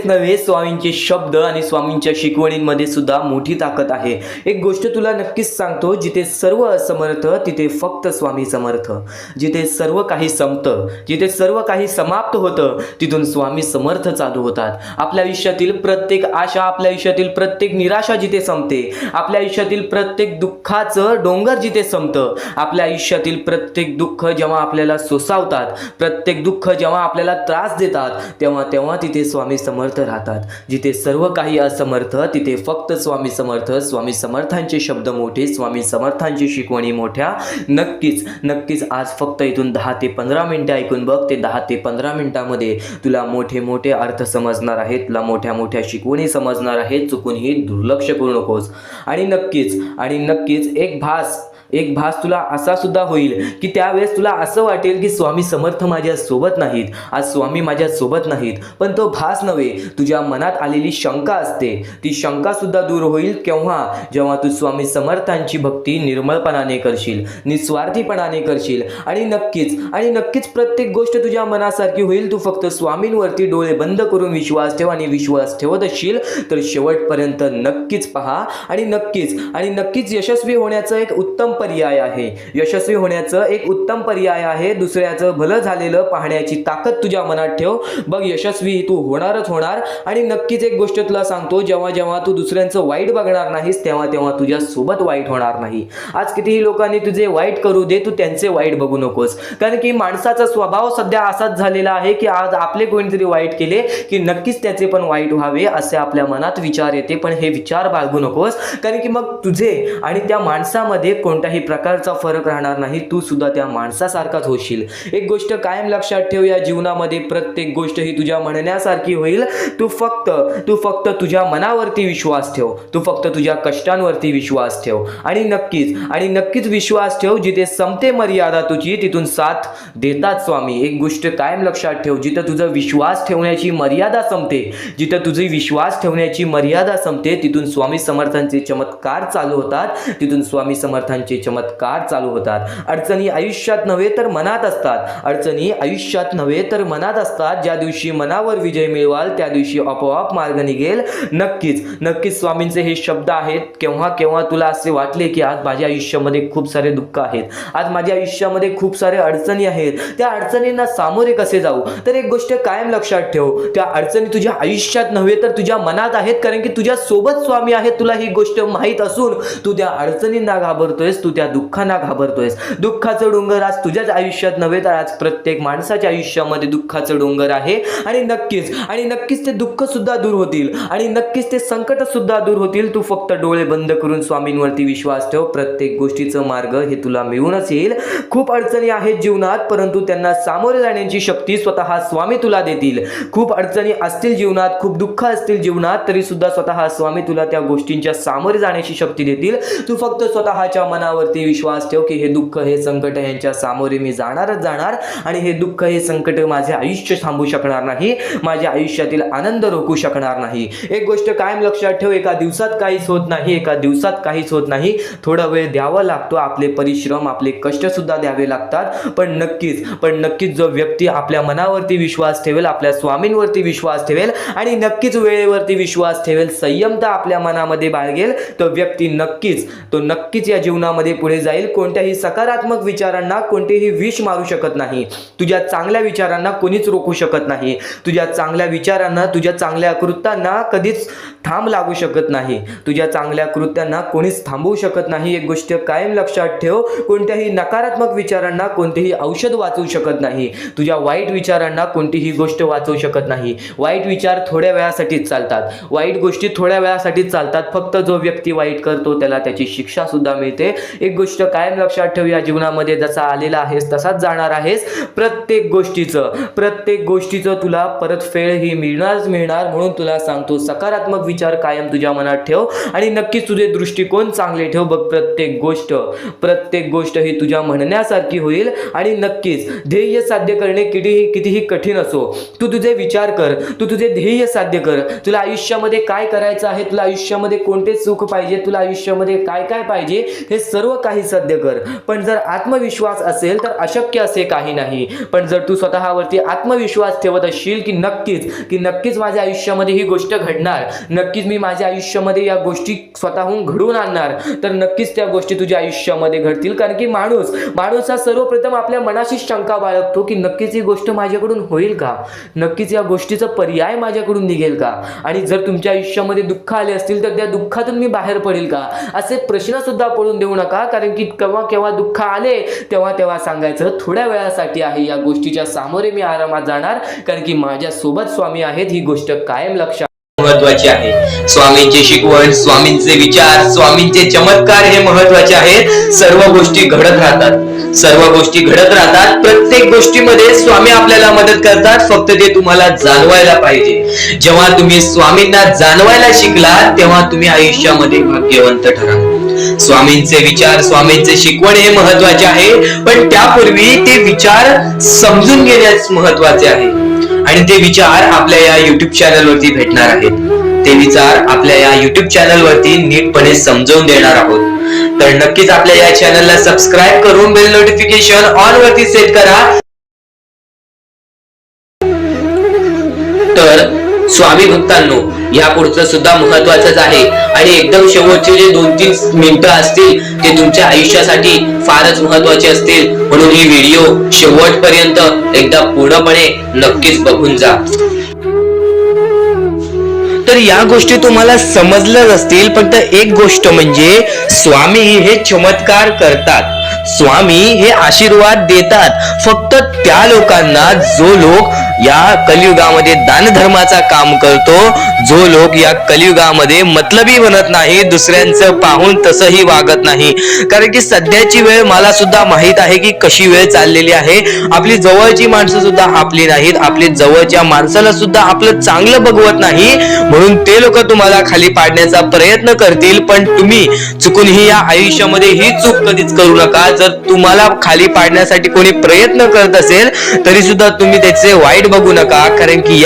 S1: नव्हे, स्वामींचे शब्द आणि स्वामींच्या शिकवणींमध्ये सुद्धा मोठी ताकद आहे. एक गोष्ट तुला नक्कीच सांगतो, जिथे सर्व असमर्थ तिथे फक्त स्वामी समर्थ. जिथे सर्व काही संपतं, जिथे सर्व काही समाप्त होतं, तिथून स्वामी समर्थ चालू होतात. आपल्या आयुष्यातील प्रत्येक आशा, आपल्या आयुष्यातील प्रत्येक निराशा जिथे संपते, आपल्या आयुष्यातील प्रत्येक दुःखाचं डोंगर जिथे संपतं, आपल्या आयुष्यातील प्रत्येक दुःख जेव्हा आपल्याला सोसावतात, प्रत्येक दुःख जेव्हा आपल्याला त्रास देतात, तेव्हा तिथे स्वामी समर्थ राहतात. जिथे सर्व काही असमर्थ तिथे फक्त स्वामी समर्थ. स्वामी समर्थांचे शब्द मोठे, स्वामी समर्थांची शिकवणी मोठ्या. नक्कीच आज फक्त इथून 10 ते 15 मिनिटं ऐकून बघ. ते 10 ते 15 मिनिटांमध्ये तुला मोठे अर्थ समजणार आहेत, तुला मोठ्या शिकवणी समजणार आहेत. चुकूनही दुर्लक्ष करू नकोस. आणि नक्कीच एक भास तुला असा सुद्धा होईल की त्यावेळेस तुला असं वाटेल की स्वामी समर्थ माझ्या सोबत नाहीत, आज स्वामी माझ्या सोबत नाहीत. पण तो भास नव्हे, तुझ्या मनात आलेली शंका असते. ती शंका सुद्धा दूर होईल जेव्हा तू स्वामी समर्थांची भक्ती निर्मळपणाने करशील, निस्वार्थीपणाने करशील. आणि नक्कीच प्रत्येक गोष्ट तुझ्या मनासारखी होईल. तू फक्त स्वामींवरती डोळे बंद करून विश्वास ठेव. आणि विश्वास ठेवत असशील तर शेवटपर्यंत नक्कीच पहा. आणि नक्कीच यशस्वी होण्याचं एक उत्तम पर्याय आहे. दुसऱ्याचं भलं झालेलं पाहण्याची ताकद तुझ्या मनात ठेव. बघ, यशस्वी तू होणार. आणि नक्कीच एक गोष्ट तुला सांगतो, जेव्हा तू दुसऱ्यांचं वाईट बघणार नाहीस तेव्हा तुझ्या सोबत वाईट होणार नाही. आज कितीही लोकांनी तुझे वाईट करू दे, तू त्यांचे वाईट बघू नकोस. कारण की माणसाचा स्वभाव सध्या असाच झालेला आहे की आज आपले कोणीतरी वाईट केले की नक्कीच त्याचे पण वाईट व्हावे असे आपल्या मनात विचार येते. पण हे विचार बाळगू नकोस, कारण की मग तुझे आणि त्या माणसामध्ये कोणत्याही प्रकारचा फरक राहणार नाही. तू सुद्धा त्या माणसासारखाच होशील. एक गोष्ट कायम लक्षात ठेव, या जीवनामध्ये प्रत्येक गोष्ट ही तुझ्या म्हणण्यासारखी होईल. तू फक्त तुझ्या मनावरती विश्वास ठेव. तू फक्त तुझ्या कष्टांवरती विश्वास ठेव. आणि नक्कीच विश्वास ठेव. जिथे संपते मर्यादा तुझी तिथून साथ देतात स्वामी. एक गोष्ट कायम लक्षात ठेव, जिथं तुझा विश्वास ठेवण्याची मर्यादा संपते, तिथून स्वामी समर्थांचे चमत्कार चालू होतात. तिथून स्वामी समर्थांचे स्वामींचे चमत्कार चालू होतात. अडचणी आयुष्यात नव्हे तर मनात असतात. अडचणी आयुष्यात नव्हे तर मनात असतात. ज्या दिवशी मनावर विजय मिळवाल त्या दिवशी आपोआप मार्ग निघेल. नक्कीच स्वामींचे हे शब्द आहेत. केव्हा केव्हा तुला असे वाटले की आज माझ्या आयुष्यामध्ये खूप सारे दुःख आहेत, आज माझ्या आयुष्यामध्ये खूप सारे अडचणी आहेत, त्या अडचणींना सामोरे कसे जाऊ? तर एक गोष्ट कायम लक्षात ठेव, त्या अडचणी तुझ्या आयुष्यात नव्हे तर तुझ्या मनात आहेत. कारण की तुझ्या सोबत स्वामी आहेत. तुला ही गोष्ट माहीत असून तू त्या अडचणींना घाबरतोयस, तू त्या दुःखांना घाबरतोयस. दुःखाचं डोंगर आज तुझ्याच आयुष्यात नव्हे तर आज प्रत्येक माणसाच्या आयुष्यामध्ये दुःखाचं डोंगर आहे. आणि नक्कीच ते दुःख सुद्धा दूर होतील आणि नक्कीच ते संकट सुद्धा दूर होतील. तू फक्त डोळे बंद करून स्वामींवरती विश्वास ठेव. प्रत्येक गोष्टीचं मार्ग हे तुला मिळूनच येईल. खूप अडचणी आहेत जीवनात, परंतु त्यांना सामोरे जाण्याची शक्ती स्वतः स्वामी तुला देतील. खूप अडचणी असतील जीवनात, खूप दुःख असतील जीवनात, तरी सुद्धा स्वतः स्वामी तुला त्या गोष्टींच्या सामोरे जाण्याची शक्ती देतील. तू फक्त स्वतःच्या मनावरती विश्वास ठेव की हे दुःख, हे संकट यांच्या सामोरे मी जाणारच जाणार आणि हे दुःख, हे संकट माझे आयुष्य थांबू शकणार नाही, माझ्या आयुष्यातील आनंद रोखू शकणार नाही. एक गोष्ट कायम लक्षात ठेव, एका दिवसात काहीच होत नाही. थोडा वेळ द्यावा लागतो. आपले परिश्रम, आपले कष्ट सुद्धा द्यावे लागतात. पण नक्कीच जो व्यक्ती आपल्या मनावरती विश्वास ठेवेल, आपल्या स्वामींवरती विश्वास ठेवेल आणि नक्कीच वेळेवरती विश्वास ठेवेल, संयमता आपल्या मनामध्ये बाळगेल, तो व्यक्ती नक्कीच या जीवनामध्ये पुढे जाईल. कोणत्याही सकारात्मक विचारांना कोणतेही विष मारू शकत नाही. तुझ्या चांगल्या विचारांना कोणीच रोखू शकत नाही. तुझ्या चांगल्या विचारांना, तुझ्या चांगल्या कृत्यांना कधीच थांब लागू शकत नाही. तुझ्या चांगल्या कृत्यांना कोणीच थांबवू शकत नाही. एक गोष्ट कायम लक्षात ठेव, कोणत्याही नकारात्मक विचारांना कोणतेही औषध वाचवू शकत नाही. तुझ्या वाईट विचारांना कोणतीही गोष्ट वाचवू शकत नाही. वाईट विचार थोड्या वेळासाठीच चालतात, वाईट गोष्टी थोड्या वेळासाठीच चालतात. फक्त जो व्यक्ती वाईट करतो त्याला त्याची शिक्षा सुद्धा मिळते. एक गोष्ट कायम लक्षात ठेव, या जीवनामध्ये जसा आलेला आहेस तसाच जाणार आहेस. प्रत्येक गोष्टीचं तुला परतफेड ही मिळणार. म्हणून तुला सांगतो, सकारात्मक विचार कायम तुझ्या मनात ठेव आणि नक्कीच तुझे दृष्टिकोन चांगले ठेव. बघ, प्रत्येक गोष्ट ही तुझ्या म्हणण्यासारखी होईल. आणि नक्कीच ध्येय साध्य करणे कितीही कठीण असो, तू तुझे विचार कर, तू तुझे ध्येय साध्य कर. तुला आयुष्यामध्ये काय करायचं आहे, तुला आयुष्यामध्ये कोणते सुख पाहिजे, तुला आयुष्यामध्ये काय पाहिजे, हे सर्व काही साध्य कर. पण जर आत्मविश्वास असेल तर अशक्य असे काही नाही. पण जर तू स्वतःवरती आत्मविश्वास ठेवत असशील की नक्कीच माझ्या आयुष्यामध्ये ही गोष्ट घडणार, नक्कीच मी माझ्या आयुष्यामध्ये या गोष्टी स्वतःहून घडवून आणणार, तर नक्कीच त्या गोष्टी तुझ्या आयुष्यामध्ये घडतील. कारण की माणूस हा सर्वप्रथम आपल्या मनाशी शंका बाळगतो की नक्कीच ही गोष्ट माझ्याकडून होईल का, नक्कीच या गोष्टीचा पर्याय माझ्याकडून निघेल का, आणि जर तुमच्या आयुष्यामध्ये दुःख आले असतील तर त्या दुःखातून मी बाहेर पडेल का, असे प्रश्न सुद्धा पडून देऊ नका. कारण की केव्हा दुःख आले तेव्हा सांगायचं थोड्या वेळासाठी आहे, या गोष्टीच्या सामोरे मी आरामात जाणार, कारण की माझ्या सोबत स्वामी आहेत. ही गोष्ट कायम लक्षात
S2: महत्वाचे आहे. स्वामींची शिकवण, स्वामींचे विचार, स्वामींचे चमत्कार हे महत्वाचे आहेत. सर्व गोष्टी घडत राहतात. प्रत्येक गोष्टीमध्ये स्वामी आपल्याला मदत करतात. फक्त ते तुम्हाला जाणवायला पाहिजे. जेव्हा तुम्ही स्वामींना जाणवायला शिकला तेव्हा तुम्ही आयुष्यामध्ये भाग्यवंत ठराल. स्वामींचे विचार, स्वामींचे शिकवण हे महत्वाचे आहे. पण त्यापूर्वी ते विचार समजून घेण्यास महत्वाचे आहे. आणि ते विचार आपल्या या युट्यूब चॅनल वरती भेटणार आहेत. ते विचार आपल्या या युट्यूब चॅनल वरती नीटपणे समजावून देणार आहोत. तर नक्कीच आपल्या या चॅनलला सबस्क्राईब करून बेल नोटिफिकेशन ऑन वरती सेट करा. तर स्वामी भक्तांनो, या पुढचं सुद्धा महत्वाचंच आहे. आणि एकदम शेवटचे जे 2-3 मिनिटं असतील ते तुमच्या आयुष्यासाठी फारच महत्वाचे असतील. म्हणून ही व्हिडिओ शेवटपर्यंत एकदा पूर्णपणे नक्कीच बघून जा. तर या गोष्टी तुम्हाला समजल्याच असतील. फक्त एक गोष्ट म्हणजे स्वामी हे चमत्कार करतात, स्वामी हे आशीर्वाद देतात फक्त त्या लोकांना जो लोक या कलियुगामध्ये दानधर्माचा काम करतो, जो लोक या कलियुगामध्ये मतलबी बनत नाही, दुसऱ्यांचं पाहून तसंही वागत नाही. कारण की सध्याची वेळ मला सुद्धा माहित आहे की कशी वेळ चाललेली आहे. आपली जवळची माणसं सुद्धा आपली नाहीत, आपली जवळच्या माणसाला सुद्धा आपलं चांगलं बघवत नाही. म्हणून ते लोक तुम्हाला खाली पाडण्याचा प्रयत्न करतील. पण तुम्ही चुकूनही या आयुष्यामध्ये ही चूक कधीच करू नका. जर तुम्हाला खाली पाडण्यासाठी कोणी प्रयत्न करत असेल तरी सुद्धा तुम्ही त्याचे वाईट वाईट बघू नका, कारण की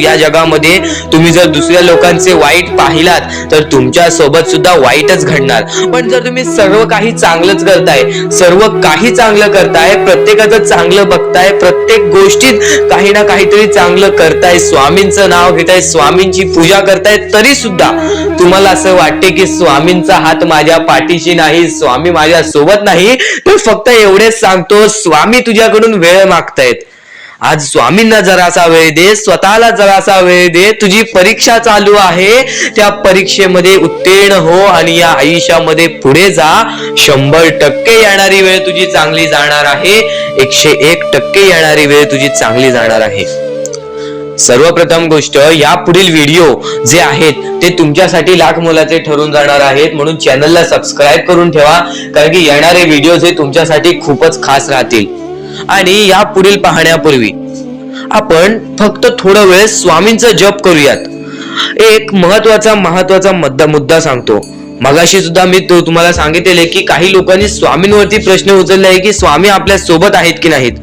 S2: या जगामध्ये तुम्ही जर दुसऱ्या लोकांचे वाईट पाहिलात तर तुमच्या सोबत सुद्धा वाईटच घडणार. पण जर तुम्ही सर्व काही चांगलंच करताय, सर्व काही चांगलं करताय, प्रत्येकाचं चांगलं बघताय, प्रत्येक गोष्टीत काही ना काहीतरी चांगलं करताय, स्वामींचं नाव घेताय, स्वामींची पूजा करताय, तरी सुद्धा तुम्हाला असं वाटते की स्वामींचा हात माझ्या पाठीशी नाही, स्वामी माझ्या सोबत नाही, तर फक्त एवढेच सांगतो, स्वामी तुझ्याकडून वेळ मागतायत. आज स्वामींना जरासा वेळ दे, स्वतःला जरासा वेळ दे. तुझी परीक्षा चालू आहे, त्या परीक्षेमध्ये उत्तीर्ण हो आणि या आयुष्यामध्ये पुढे जा. 100% येणारी वेळ तुझी चांगली जाणार आहे, 101% येणारी वेळ तुझी चांगली जाणार आहे. सर्वप्रथम गोष्ट, या पुढील व्हिडिओ जे आहेत ते तुमच्यासाठी लाख मोलाचे ठरून जाणार आहेत, म्हणून चॅनलला सबस्क्राईब करून ठेवा, कारण की येणारे व्हिडिओ हे तुमच्यासाठी खूपच खास राहतील. आणि या पुढील पाहण्यापूर्वी आपण फक्त थोडा वेळ स्वामींचा जप करूयात. एक महत्वाचा मुद्दा सांगतो. मगाशी सुद्धा मी तुम्हाला सांगितले की काही लोकांनी स्वामींवरती प्रश्न उचलले आहे की स्वामी आपल्या सोबत आहेत की नाहीत.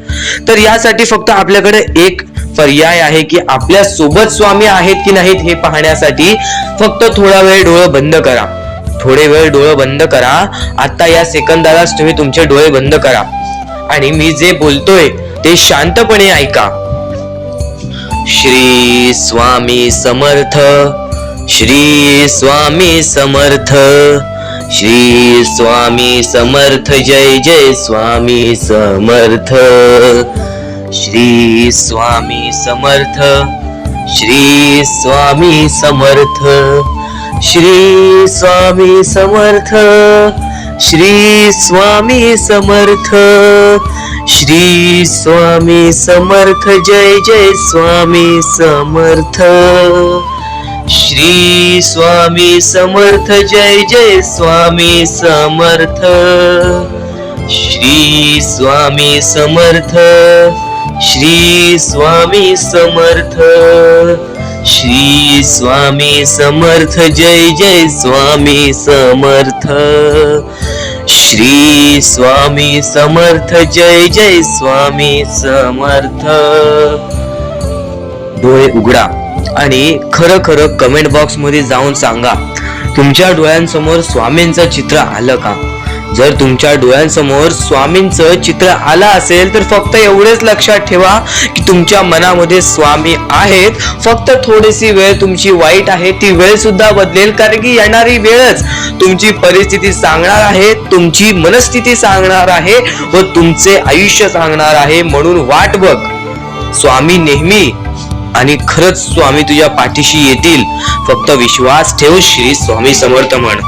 S2: तर यासाठी फक्त आपल्याकडे एक पर्याय आहे की आपल्या सोबत स्वामी आहेत की नाहीत हे पाहण्यासाठी फक्त थोडा वेळ डोळे बंद करा. थोडे वेळ डोळे बंद करा. आता या सेकंदालाच तुम्ही तुमचे डोळे बंद करा आणि मी जे बोलतोय ते शांतपणे ऐका. श्री स्वामी समर्थ, श्री स्वामी समर्थ, श्री स्वामी समर्थ, जय जय स्वामी समर्थ. श्री स्वामी समर्थ, श्री स्वामी समर्थ, श्री स्वामी समर्थ, श्री स्वामी समर्थ, श्री स्वामी समर्थ, जय जय स्वामी समर्थ. श्री स्वामी समर्थ, जय जय स्वामी समर्थ. श्री स्वामी समर्थ, श्री स्वामी समर्थ, श्री स्वामी समर्थ, जय जय स्वामी समर्थ. श्री स्वामी समर्थ, जय जय स्वामी समर्थ. डोळे उघडा आणि खरं कमेंट बॉक्स मध्ये जाऊन सांगा, तुमच्या डोळ्यांसमोर स्वामींचं चित्र आलं का? जर तुमच्या डोळ्यांसमोर स्वामींचं चित्र आलं असेल तर फक्त एवढेच लक्षात ठेवा की तुमच्या मनामध्ये स्वामी आहेत. फक्त थोडीशी वेळ तुमची वाईट आहे, ती वेळ सुद्धा बदलेल, कारण की येणारी वेळच तुमची परिस्थिती सांगणार आहे, तुमची मनस्थिती सांगणार आहे व तुमचे आयुष्य सांगणार आहे. म्हणून वाट बघ, स्वामी नेहमी आणि खरंच स्वामी तुझ्या पाठीशी येतील. फक्त विश्वास ठेव. श्री स्वामी समर्थ म्हण.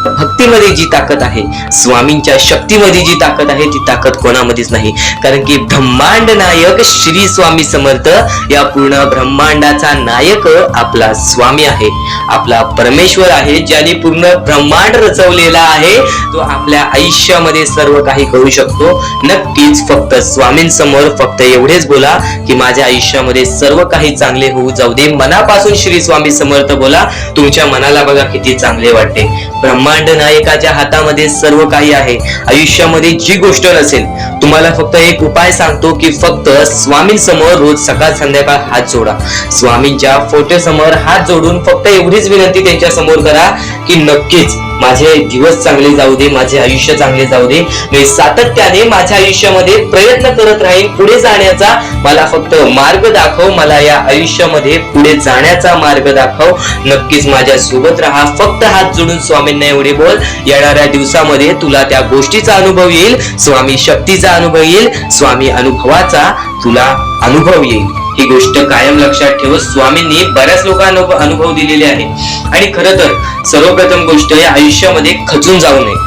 S2: भक्तीमध्ये जी ताकद आहे, स्वामींच्या शक्तीमध्ये जी ताकद आहे, ती ताकद कोणामध्येच नाही, कारण की ब्रह्मांड नायक श्री स्वामी समर्थ, या पूर्ण ब्रह्मांडाचा नायक आपला स्वामी आहे, आपला परमेश्वर आहे, ज्याने पूर्ण ब्रह्मांड रचवलेला आहे. तो आपल्या आयुष्यामध्ये सर्व काही करू शकतो. नक्कीच फक्त स्वामींसमोर फक्त एवढेच बोला की माझ्या आयुष्यामध्ये सर्व काही चांगले होऊ जाऊ दे. मनापासून श्री स्वामी समर्थ बोला. तुमच्या मनाला बघा किती चांगले वाटते. ब्रह्मांड नायकाच्या हातामध्ये सर्व काही आहे. आयुष्यामध्ये जी गोष्ट नसेल, तुम्हाला फक्त एक उपाय सांगतो की फक्त स्वामींसमोर रोज सकाळ संध्याकाळ हात जोडा. स्वामींच्या फोटो समोर हात जोडून फक्त एवढीच विनंती त्यांच्या समोर करा की नक्कीच माझे दिवस चांगले जाऊ दे, माझे आयुष्य चांगले जाऊ दे. मी सातत्याने माझ्या आयुष्यामध्ये प्रयत्न करत राहीन पुढे जाण्याचा. मला फक्त मार्ग दाखव, मला या आयुष्यामध्ये पुढे जाण्याचा मार्ग दाखव. नक्कीच माझ्या सोबत राहा. फक्त हात जोडून स्वामींना एवढे बोल. येणाऱ्या दिवसामध्ये तुला त्या गोष्टीचा अनुभव येईल, स्वामी शक्तीचा अनुभव येईल, स्वामी अनुभवाचा तुला अनुभव येईल. ही गोष्ट कायम लक्षात ठेव. स्वामींनी बऱ्याच लोकांना अनुभव दिलेले आहे. आणि खरं तर सर्वप्रथम गोष्ट या आयुष्यामध्ये खचून जाऊ नये,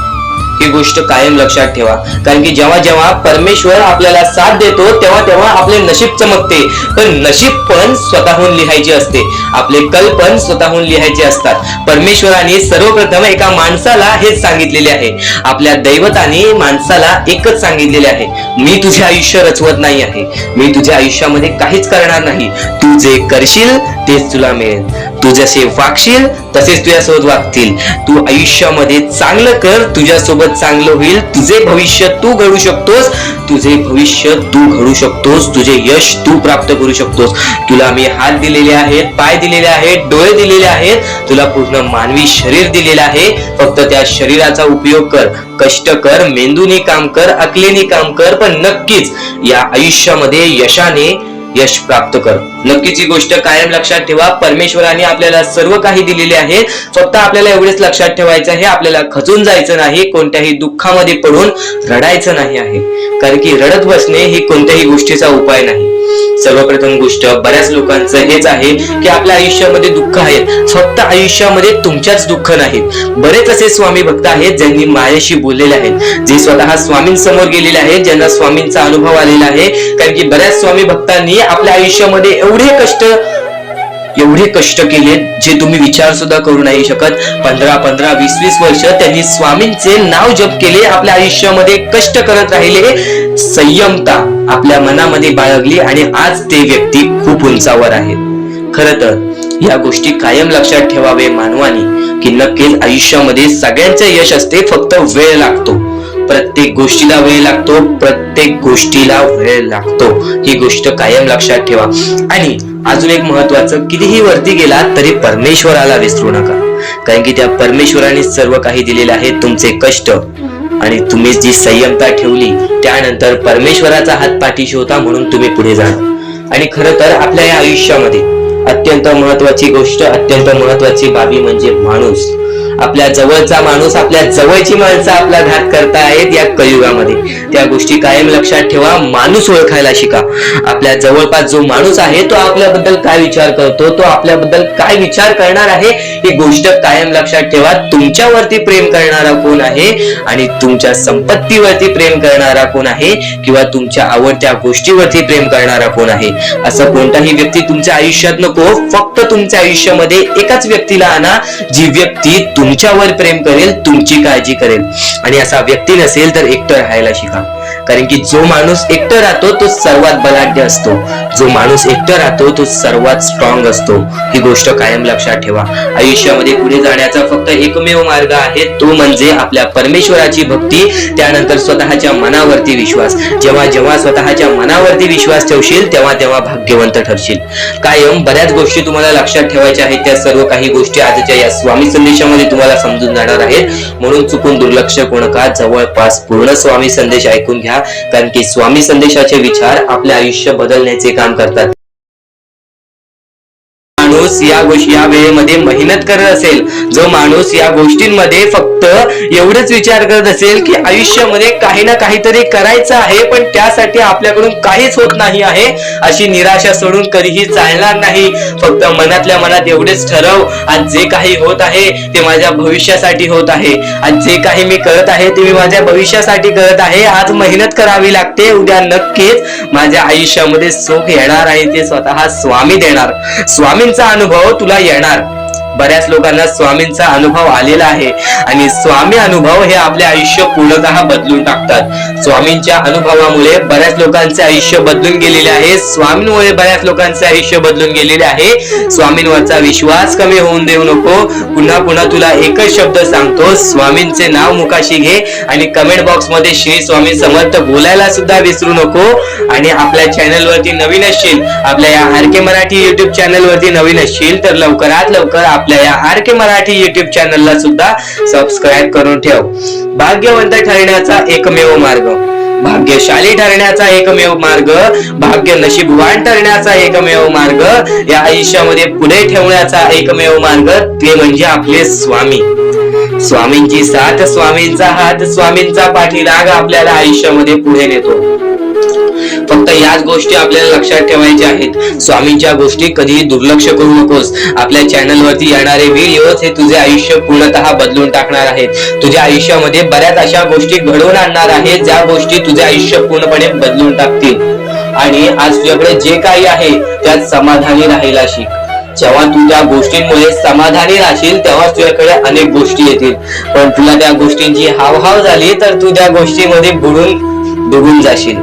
S2: ही गोष्ट कायम लक्षात ठेवा. कारण की जेव्हा जेव्हा परमेश्वर आपल्याला साथ देतो तेव्हा तेव्हा आपले नशीब चमकते. पण नशीब पण स्वतःहून लिहायचे असते, आपले कल पण स्वतःहून लिहायचे असतात. परमेश्वराने सर्वप्रथम एका माणसाला हेच सांगितलेले आहे, आपल्या दैवताने माणसाला एकच सांगितलेले आहे, मी तुझे आयुष्य रचवत नाही आहे, मी तुझ्या आयुष्यामध्ये काहीच करणार नाही, तू जे करशील तेच तुला मिळेल. तू जसे वागशील तसेच तुझ्यासोबत वागतील. तू आयुष्यामध्ये चांगलं कर, तुझ्यासोबत चांगलं होईल. तुझे भविष्य तू घडू शकतोस, तुझे भविष्य तू घडू शकतोस, तुझे यश तू प्राप्त करू शकतोस. तुला मी हात दिलेले आहेत, पाय दिलेले आहेत, डोळे दिलेले आहेत, तुला पूर्ण मानवी शरीर दिलेलं आहे. फक्त त्या शरीराचा उपयोग कर, कष्ट कर, मेंदूने काम कर, अकलेने काम कर, पण नक्कीच या आयुष्यामध्ये यश प्राप्त कर. नक्कीच ही गोष्ट कायम लक्षात ठेवा. परमेश्वराने आपल्याला सर्व काही दिलेले आहे. फक्त आपल्याला एवढेच लक्षात ठेवायचं आहे, आपल्याला खचून जायचं नाही, कोणत्याही दुःखामध्ये पडून रडायचं नाही आहे. कारण की रडत बसणे ही कोणत्याही गोष्टीचा उपाय नाही. सर्वप्रथम गोष्ट बऱ्याच लोकांचं हेच आहे की आपल्या आयुष्यामध्ये दुःख आहेत, फक्त आयुष्यामध्ये तुमच्याच दुःख नाहीत. बरेच असे स्वामी भक्त आहेत ज्यांनी माझ्याशी बोललेले आहेत, जे स्वतः स्वामींसमोर गेलेले आहेत, ज्यांना स्वामींचा अनुभव आलेला आहे. कारण की बऱ्याच स्वामी भक्तांनी आपल्या आयुष्यामध्ये एवढे कष्ट केले जे तुम्ही विचार सुद्धा करू नाही शकत. 15, 20 वर्ष त्यांनी स्वामींचे नाव जप केले, आपल्या आयुष्यामध्ये कष्ट करत राहिले, संयमता आपल्या मनामध्ये बाळगली आणि आज ते व्यक्ती खूप उंचावर आहेत. खरं तर या गोष्टी कायम लक्षात ठेवावे मानवानी की नक्कीच आयुष्यामध्ये सगळ्यांचे यश असते, फक्त वेळ लागतो. प्रत्येक गोष्टीला वेळ लागतो, प्रत्येक गोष्टीला वेळ लागतो. ही गोष्ट कायम लक्षात ठेवा. आणि अजून एक महत्वाचं, कितीही वरती गेला तरी परमेश्वराला विसरू नका. कारण की त्या परमेश्वराने सर्व काही दिलेले आहे. तुमचे कष्ट आणि तुम्ही जी संयमता ठेवली, त्यानंतर परमेश्वराचा हात पाठीशी होता म्हणून तुम्ही पुढे जाणार. आणि खरं तर आपल्या या आयुष्यामध्ये अत्यंत महत्वाची गोष्ट, अत्यंत महत्वाची बाबी म्हणजे माणूस. आपल्या जवळचा माणूस, आपल्या जवळची माणसं आपला घात करतायत या कलियुगामध्ये. त्या गोष्टी कायम लक्षात ठेवा. माणूस ओळखायला शिका. आपल्या जवळपास जो माणूस आहे तो आपल्याबद्दल काय विचार करतो, तो आपल्याबद्दल काय विचार करणार आहे, ही गोष्ट कायम लक्षात ठेवा. तुमच्यावरती प्रेम करणारा कोण आहे आणि तुमच्या संपत्तीवरती प्रेम करणारा कोण आहे किंवा तुमच्या आवडत्या गोष्टीवरती प्रेम करणारा कोण आहे, असं कोणताही व्यक्ती तुमच्या आयुष्यात नको. फक्त तुमच्या आयुष्यामध्ये एकाच व्यक्तीला आणा, जी व्यक्ती तुमच्यावर प्रेम करेल, तुमची काळजी करेल. आणि असा व्यक्ती नसेल तर एकटं राहायला शिका. कारण की जो माणूस एकटं राहतो तो सर्वात बलाढ्य असतो, जो माणूस एकटं राहतो तो सर्वात स्ट्रॉंग असतो. ही गोष्ट कायम लक्षात ठेवा. आयुष्यामध्ये पुढे जाण्याचा फक्त एकमेव मार्ग आहे, तो म्हणजे आपल्या परमेश्वराची भक्ती, त्यानंतर स्वतःच्या मनावरती विश्वास. जेव्हा जेव्हा स्वतःच्या मनावरती विश्वास ठेवशील तेव्हा तेव्हा भाग्यवंत ठरशील. कायम बऱ्याच गोष्टी तुम्हाला लक्षात ठेवायच्या आहेत. त्या सर्व काही गोष्टी आजच्या या स्वामी संदेशामध्ये तुम्हाला समजून जाणार आहेत. म्हणून चुकून दुर्लक्ष करू नका. जवळपास पूर्ण स्वामी संदेश ऐकून घ्या. कारण की स्वामी संदेशाचे विचार आपले आयुष्य बदलण्याचे काम करतात. माणूस या वेळेमध्ये मेहनत करत असेल, जो माणूस या गोष्टींमध्ये फक्त एवढंच विचार करत असेल की आयुष्यामध्ये काही ना काहीतरी करायचं आहे पण त्यासाठी आपल्याकडून काहीच होत नाही आहे, अशी निराशा सोडून कधीही चालणार नाही. फक्त मनातल्या मनात एवढेच ठरव, आज जे काही होत आहे ते माझ्या भविष्यासाठी होत आहे. आज जे काही मी करत आहे ते मी माझ्या भविष्यासाठी करत आहे. आज मेहनत करावी लागते, उद्या नक्कीच माझ्या आयुष्यामध्ये सुख येणार आणि ते स्वतः स्वामी देणार. स्वामींचा अनुभव तुला येणार. बऱ्याच लोकांना स्वामींचा अनुभव आलेला आहे आणि स्वामी अनुभव हे आपले आयुष्य पूर्णतः बदलून टाकतात. स्वामींच्या अनुभवामुळे बऱ्याच लोकांचे आयुष्य बदलून गेलेले आहे. स्वामींमुळे बऱ्याच लोकांचे आयुष्य बदलून गेलेले आहे. स्वामींवरचा विश्वास कमी होऊन देऊ नको. पुन्हा पुन्हा तुला एकच शब्द सांगतो, स्वामींचे नाव मुखाशी घे आणि कमेंट बॉक्स मध्ये श्री स्वामी समर्थ बोलायला सुद्धा विसरू नको. आणि आपल्या चॅनल वरती नवीन असशील, आपल्या या आर.के. मराठी युट्यूब चॅनल वरती नवीन असशील तर लवकरात लवकर आपल्या या आर.के. मराठी युट्यूब चॅनलला सुद्धा सबस्क्राईब करून ठेव. भाग्यवंत ठरण्याचा एकमेव मार्ग, भाग्यशाली ठरण्याचा एकमेव मार्ग, भाग्य नशीबवान ठरण्याचा एकमेव मार्ग, या आयुष्यामध्ये पुढे ठेवण्याचा एकमेव मार्ग ते म्हणजे आपले स्वामी. स्वामींची साथ, स्वामींचा हात, स्वामींचा पाठीराग आपल्याला आयुष्यामध्ये पुढे नेतो. फक्त याच गोष्टी आपल्याला लक्षात ठेवायच्या आहेत. स्वामींच्या गोष्टी कधीही दुर्लक्ष करू नकोस. आपल्या चॅनल वरती येणारे व्हिडिओज हे तुझे आयुष्य पूर्णतः बदलून टाकणार आहेत. तुझ्या आयुष्यामध्ये बऱ्याच अशा गोष्टी घडवून आणणार आहेत ज्या गोष्टी तुझे आयुष्य पूर्णपणे बदलून टाकतील. आणि आज तुझ्याकडे जे काही आहे त्यात समाधानी राहायला शिक. जेव्हा तू त्या गोष्टींमुळे समाधानी राहशील तेव्हा तुझ्याकडे अनेक गोष्टी येतील. पण तुला त्या गोष्टींची हावहाव झाली तर तू त्या गोष्टीमध्ये बुडून डुबून जाशील.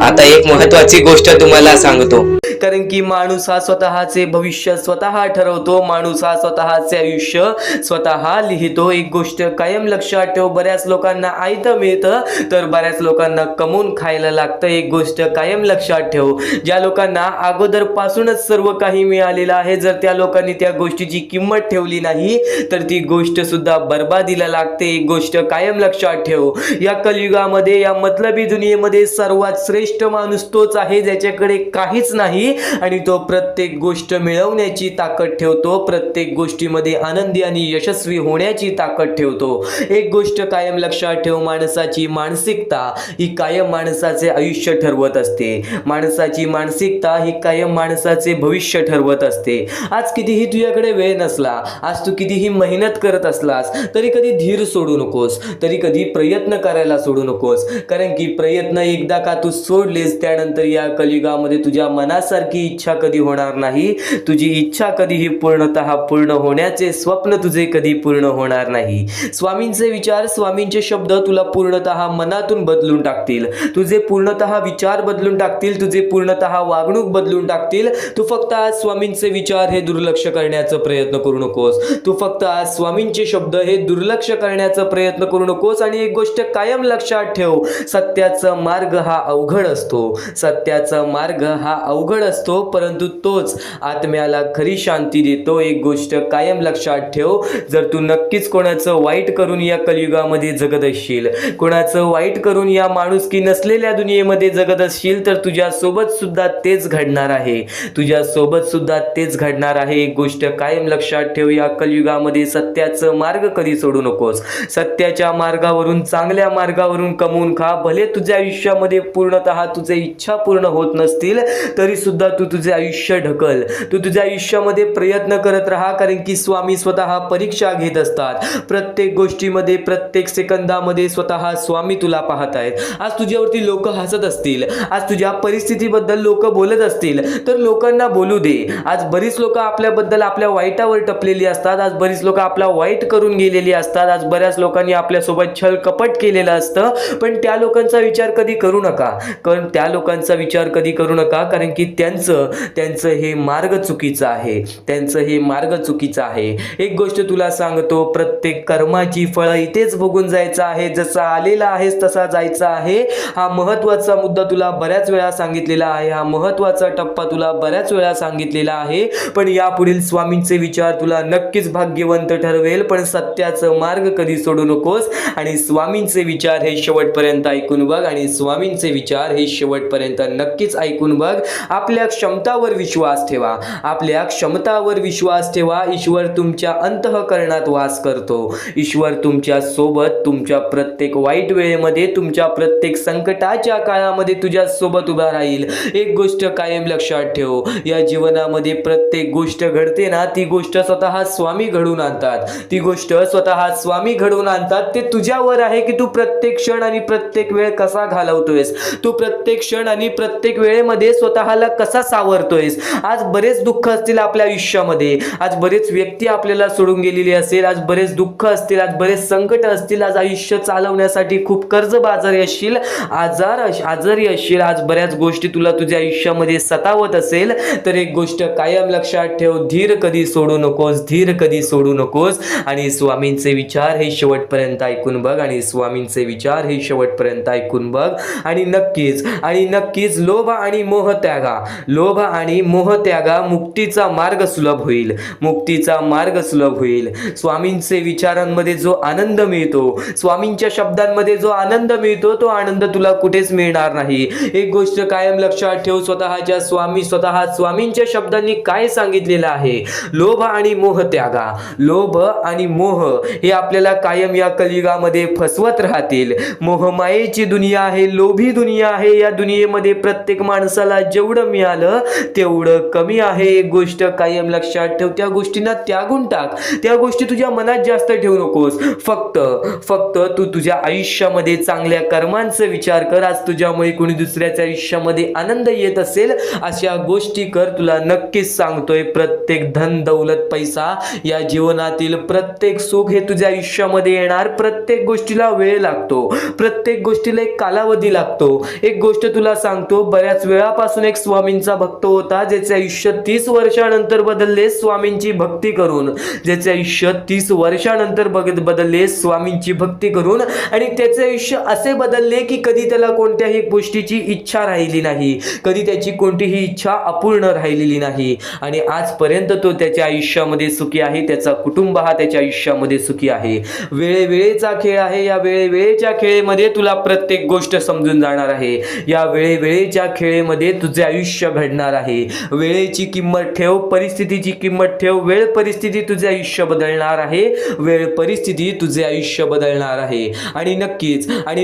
S2: आता एक महत्वाची गोष्ट तुम्हाला सांगतो.
S1: कारण की माणूस हा स्वतःचे भविष्य स्वतः ठरवतो, माणूस हा स्वतःचे आयुष्य स्वतः लिहितो. एक गोष्ट कायम लक्षात ठेव, बऱ्याच लोकांना आयतं मिळतं तर बऱ्याच लोकांना कमवून खायला लागतं. एक गोष्ट कायम लक्षात ठेव, ज्या लोकांना अगोदर पासूनच सर्व काही मिळालेलं आहे, जर त्या लोकांनी त्या गोष्टीची किंमत ठेवली नाही तर ती गोष्ट सुद्धा बर्बादीला लागते. एक गोष्ट कायम लक्षात ठेव, या कलियुगामध्ये, या मतलबी दुनियेमध्ये सर्वात श्रेष्ठ माणूस तोच आहे ज्याच्याकडे काहीच नाही आणि तो प्रत्येक गोष्ट मिळवण्याची ताकद ठेवतो, प्रत्येक गोष्टीमध्ये आनंदी आणि यशस्वी होण्याची ताकद ठेवतो. एक गोष्ट कायम लक्षात ठेव, माणसाची मानसिकता ही कायम माणसाचे आयुष्य ठरवत असते. माणसाची मानसिकता ही कायम माणसाचे भविष्य ठरवत असते. आज कितीही तुझ्याकडे वेळ नसला, आज तू कितीही मेहनत करत असलास तरी कधी धीर सोडू नकोस, तरी कधी प्रयत्न करायला सोडू नकोस. कारण की प्रयत्न एकदा का तू सोडलेस त्यानंतर या कलियुगामध्ये तुझ्या मनासारखी इच्छा कधी होणार नाही. तुझी इच्छा कधीही पूर्णतः पूर्ण होण्याचे स्वप्न तुझे कधी पूर्ण होणार नाही. स्वामींचे विचार, स्वामींचे शब्द तुला पूर्णतः मनातून बदलून टाकतील, तुझे पूर्णतः विचार बदलून टाकतील, तुझे पूर्णतः वागणूक बदलून टाकतील. तू फक्त आज स्वामींचे विचार हे दुर्लक्ष करण्याचा प्रयत्न करू नकोस. तू फक्त आज स्वामींचे शब्द हे दुर्लक्ष करण्याचा प्रयत्न करू नकोस. आणि एक गोष्ट कायम लक्षात ठेव, सत्याचा मार्ग हा अवघड असतो, सत्याचा मार्ग हा अवघड असतो, परंतु तोच आत्म्याला खरी शांती देतो. एक गोष्ट कायम लक्षात ठेव, जर तू नक्कीच कोणाचं वाईट करून या कलियुगामध्ये जगत असशील, कोणाचं वाईट करून या माणुसकी नसलेल्या दुनियेमध्ये जगत असशील तर तुझ्या सोबत सुद्धा तेच घडणार आहे, तुझ्या सोबत सुद्धा तेच घडणार आहे. एक गोष्ट कायम लक्षात ठेव, या कलियुगामध्ये सत्याचं मार्ग कधी सोडू नकोस. सत्याच्या मार्गावरून, चांगल्या मार्गावरून कमवून खा. भले तुझ्या आयुष्यामध्ये पूर्णतः तुझे इच्छा पूर्ण होत नसतील तरी सुद्धा तू तुझे आयुष्य ढकल, तू तुझ्या आयुष्यामध्ये प्रयत्न करत राहा. कारण की स्वामी स्वतः परीक्षा घेत असतात. प्रत्येक गोष्टीमध्ये, प्रत्येक सेकंदामध्ये स्वतः स्वामी तुला पाहत आहेत. आज तुझ्यावरती लोक हसत असतील, आज तुझ्या परिस्थितीबद्दल लोक बोलत असतील तर लोकांना बोलू दे. आज बरीच लोक आपल्याबद्दल आपल्या वाईटावर टपलेली असतात, आज बरीच लोक आपला वाईट करून गेलेली असतात, आज बऱ्याच लोकांनी आपल्यासोबत छल कपट केलेलं असतं. पण त्या लोकांचा विचार कधी करू नका, कारण त्या लोकांचा विचार कधी करू नका, कारण की त्यांचं हे मार्ग चुकीचं आहे, त्यांचं हे मार्ग चुकीचं आहे. एक गोष्ट तुला सांगतो, प्रत्येक कर्माची फळं इथेच भोगून जायचं आहे, जसा आलेला आहेस तसा जायचा आहे. हा महत्त्वाचा मुद्दा तुला बऱ्याच वेळा सांगितलेला आहे, हा महत्त्वाचा टप्पा तुला बऱ्याच वेळा सांगितलेला आहे. पण यापुढील स्वामींचे विचार तुला नक्कीच भाग्यवंत ठरवेल. पण सत्याचं मार्ग कधी सोडू नकोस आणि स्वामींचे विचार हे शेवटपर्यंत ऐकून बघ, आणि स्वामींचे विचार हे शेवटपर्यंत नक्कीच ऐकून बघ. आपल्या क्षमतावर विश्वास ठेवा, आपल्या क्षमतावर विश्वास ठेवा. ईश्वर तुमच्या अंतःकरणात वास करतो. ईश्वर तुमच्या सोबत, तुमच्या प्रत्येक वाईट वेळेमध्ये, तुमच्या प्रत्येक संकटाच्या काळामध्ये तुझ्या सोबत उभा राहील. एक गोष्ट कायम लक्षात ठेव, या जीवनामध्ये प्रत्येक गोष्ट घडते ना, ती गोष्ट स्वतः स्वामी घडून आणतात, ती गोष्ट स्वतः स्वामी घडून आणतात. ते तुझ्यावर आहे की तू प्रत्येक क्षण आणि प्रत्येक वेळ कसा घालवतोयस, तू प्रत्येक क्षण आणि प्रत्येक वेळेमध्ये स्वतःला कसा सावरतोयस. आज बरेच दुःख असतील आपल्या आयुष्यामध्ये, आज बरेच व्यक्ती आपल्याला सोडून गेलेली असेल, आज बरेच दुःख असतील, आज बरेच संकट असतील, आज आयुष्य चालवण्यासाठी खूप कर्जबाजारी असशील, आजारी असशील, आज बऱ्याच गोष्टी तुला तुझ्या आयुष्यामध्ये सतावत असेल तर एक गोष्ट कायम लक्षात ठेव, धीर कधी सोडू नकोस, धीर कधी सोडू नकोस. आणि स्वामींचे विचार हे शेवटपर्यंत ऐकून बघ, आणि स्वामींचे विचार हे शेवटपर्यंत ऐकून बघ. आणि नक्कीच लोभ आणि मोह त्यागा, लोभ आणि मोह त्यागा, मुक्तीचा मार्ग सुलभ होईल, मुक्तीचा मार्ग सुलभ होईल. स्वामींचे विचारांमध्ये जो आनंद मिळतो, स्वामींच्या शब्दांमध्ये जो आनंद मिळतो, तो आनंद तुला कुठेच मिळणार नाही. एक गोष्ट कायम लक्षात ठेव, स्वतः स्वामींच्या शब्दांनी काय सांगितलेलं आहे, लोभ आणि मोह त्यागा. लोभ आणि मोह हे आपल्याला कायम या कलियुगामध्ये फसवत राहतील. मोहमायेची दुनिया आहे, लोभी दुनिया आहे. या दुनियेमध्ये प्रत्येक माणसाला जेवढं मिळालं तेवढं कमी आहे. एक गोष्ट कायम लक्षात ठेव, त्या गोष्टींना त्यागून टाक, त्या गोष्टी तुझ्या मनात जास्त ठेवू नकोस. फक्त तू तुझ्या आयुष्यामध्ये चांगल्या कर्मांचा विचार कर. आज तुझ्यामुळे कोणी दुसऱ्याच्या आयुष्यामध्ये आनंद येत असेल अशा गोष्टी कर. तुला नक्कीच सांगतोय, प्रत्येक धन दौलत पैसा या जीवनातील प्रत्येक सुख हे तुझ्या आयुष्यामध्ये येणार. प्रत्येक गोष्टीला वेळ लागतो, प्रत्येक गोष्टीला एक कालावधी लागतो. एक एक गोष्ट तुला सांगतो, बऱ्याच वेळापासून एक स्वामींचा भक्त होता ज्याचे आयुष्य 30 वर्षानंतर बदलले स्वामींची भक्ती करून, ज्याचे आयुष्य 30 वर्षानंतर बदलले स्वामींची भक्ती करून, आणि त्याचे आयुष्य असे बदलले की कधी त्याला कोणत्याही गोष्टीची इच्छा राहिली नाही, कधी त्याची कोणतीही इच्छा अपूर्ण राहिलेली नाही, आणि आजपर्यंत तो त्याच्या आयुष्यामध्ये सुखी आहे, त्याचा कुटुंब हा त्याच्या आयुष्यामध्ये सुखी आहे. वेळेवेळेचा खेळ आहे. या वेळेवेळेच्या खेळेमध्ये तुला प्रत्येक गोष्ट समजून जाणार आहे. या वेळेवेळेच्या खेळेमध्ये तुझे आयुष्य घडणार आहे. वेळेची किंमत ठेव, परिस्थितीची किंमत ठेव. वेळ परिस्थिती तुझे आयुष्य बदलणार आहे. वेळ परिस्थिती तुझे आयुष्य बदलणार आहे. आणि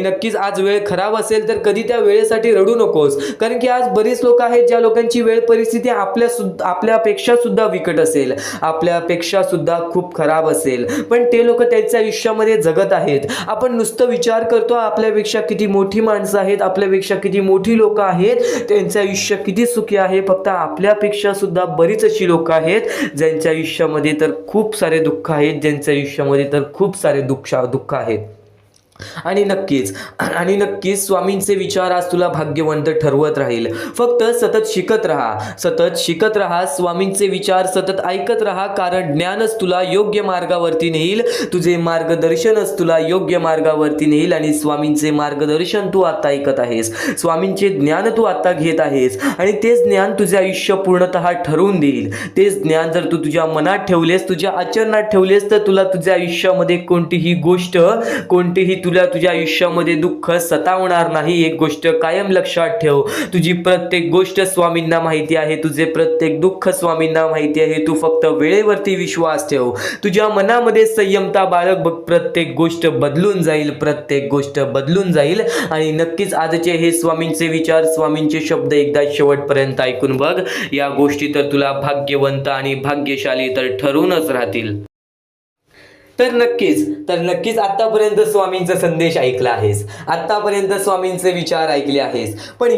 S1: नक्कीच आज वेळ खराब असेल तर कधी त्या वेळेसाठी रडू नकोस, कारण की आज बरीच लोक आहेत ज्या लोकांची वेळ परिस्थिती आपल्यापेक्षा सुद्धा विकट असेल, आपल्यापेक्षा सुद्धा खूप खराब असेल, पण ते लोक त्यांच्या आयुष्यामध्ये जगत आहेत. आपण नुसतं विचार करतो आपल्यापेक्षा किती मोठी माणसं आहेत, आपल्यापेक्षा किती मोठी लोक आहेत, त्यांचं आयुष्य किती सुखी आहे. फक्त आपल्यापेक्षा सुद्धा बरीच अशी लोक आहेत ज्यांच्या आयुष्यामध्ये तर खूप सारे दुःख आहेत, ज्यांच्या आयुष्यामध्ये तर खूप सारे दुःख आहेत. आणि नक्कीच स्वामींचे विचार आज तुला भाग्यवंत ठरवत राहील. फक्त सतत शिकत राहा, स्वामींचे विचार सतत ऐकत राहा, कारण ज्ञानच तुला योग्य मार्गावरती नेईल, तुझे मार्गदर्शनच तुला योग्य मार्गावरती नेईल. आणि स्वामींचे मार्गदर्शन तू आता ऐकत आहेस, स्वामींचे ज्ञान तू आता घेत आहेस, आणि तेच ज्ञान तुझे आयुष्य पूर्णतः ठरवून देईल. तेच ज्ञान जर तू तुझ्या मनात ठेवलेस, तुझ्या आचरणात ठेवलेस, तर तुला तुझ्या आयुष्यामध्ये कोणतीही तुला तुझ्या आयुष्यामध्ये दुःख सतावणार नाही. एक गोष्ट कायम लक्षात ठेव, तुझी प्रत्येक गोष्ट स्वामींना माहिती आहे, तुझे प्रत्येक दुःख स्वामींना माहिती आहे. तू फक्त वेळेवरती विश्वास ठेव, तुझ्या मनामध्ये संयमता बाळग, बघ प्रत्येक गोष्ट बदलून जाईल. आणि नक्कीच आजचे हे स्वामींचे विचार, स्वामींचे शब्द एकदा शेवटपर्यंत ऐकून बघ. या गोष्टी तर तुला भाग्यवंत आणि भाग्यशाली तर ठरूनच राहतील. तर नक्कीच आतापर्यंत स्वामींचा संदेश ऐकला आहेस, आतापर्यंत स्वामींचे विचार ऐकले आहेस, पण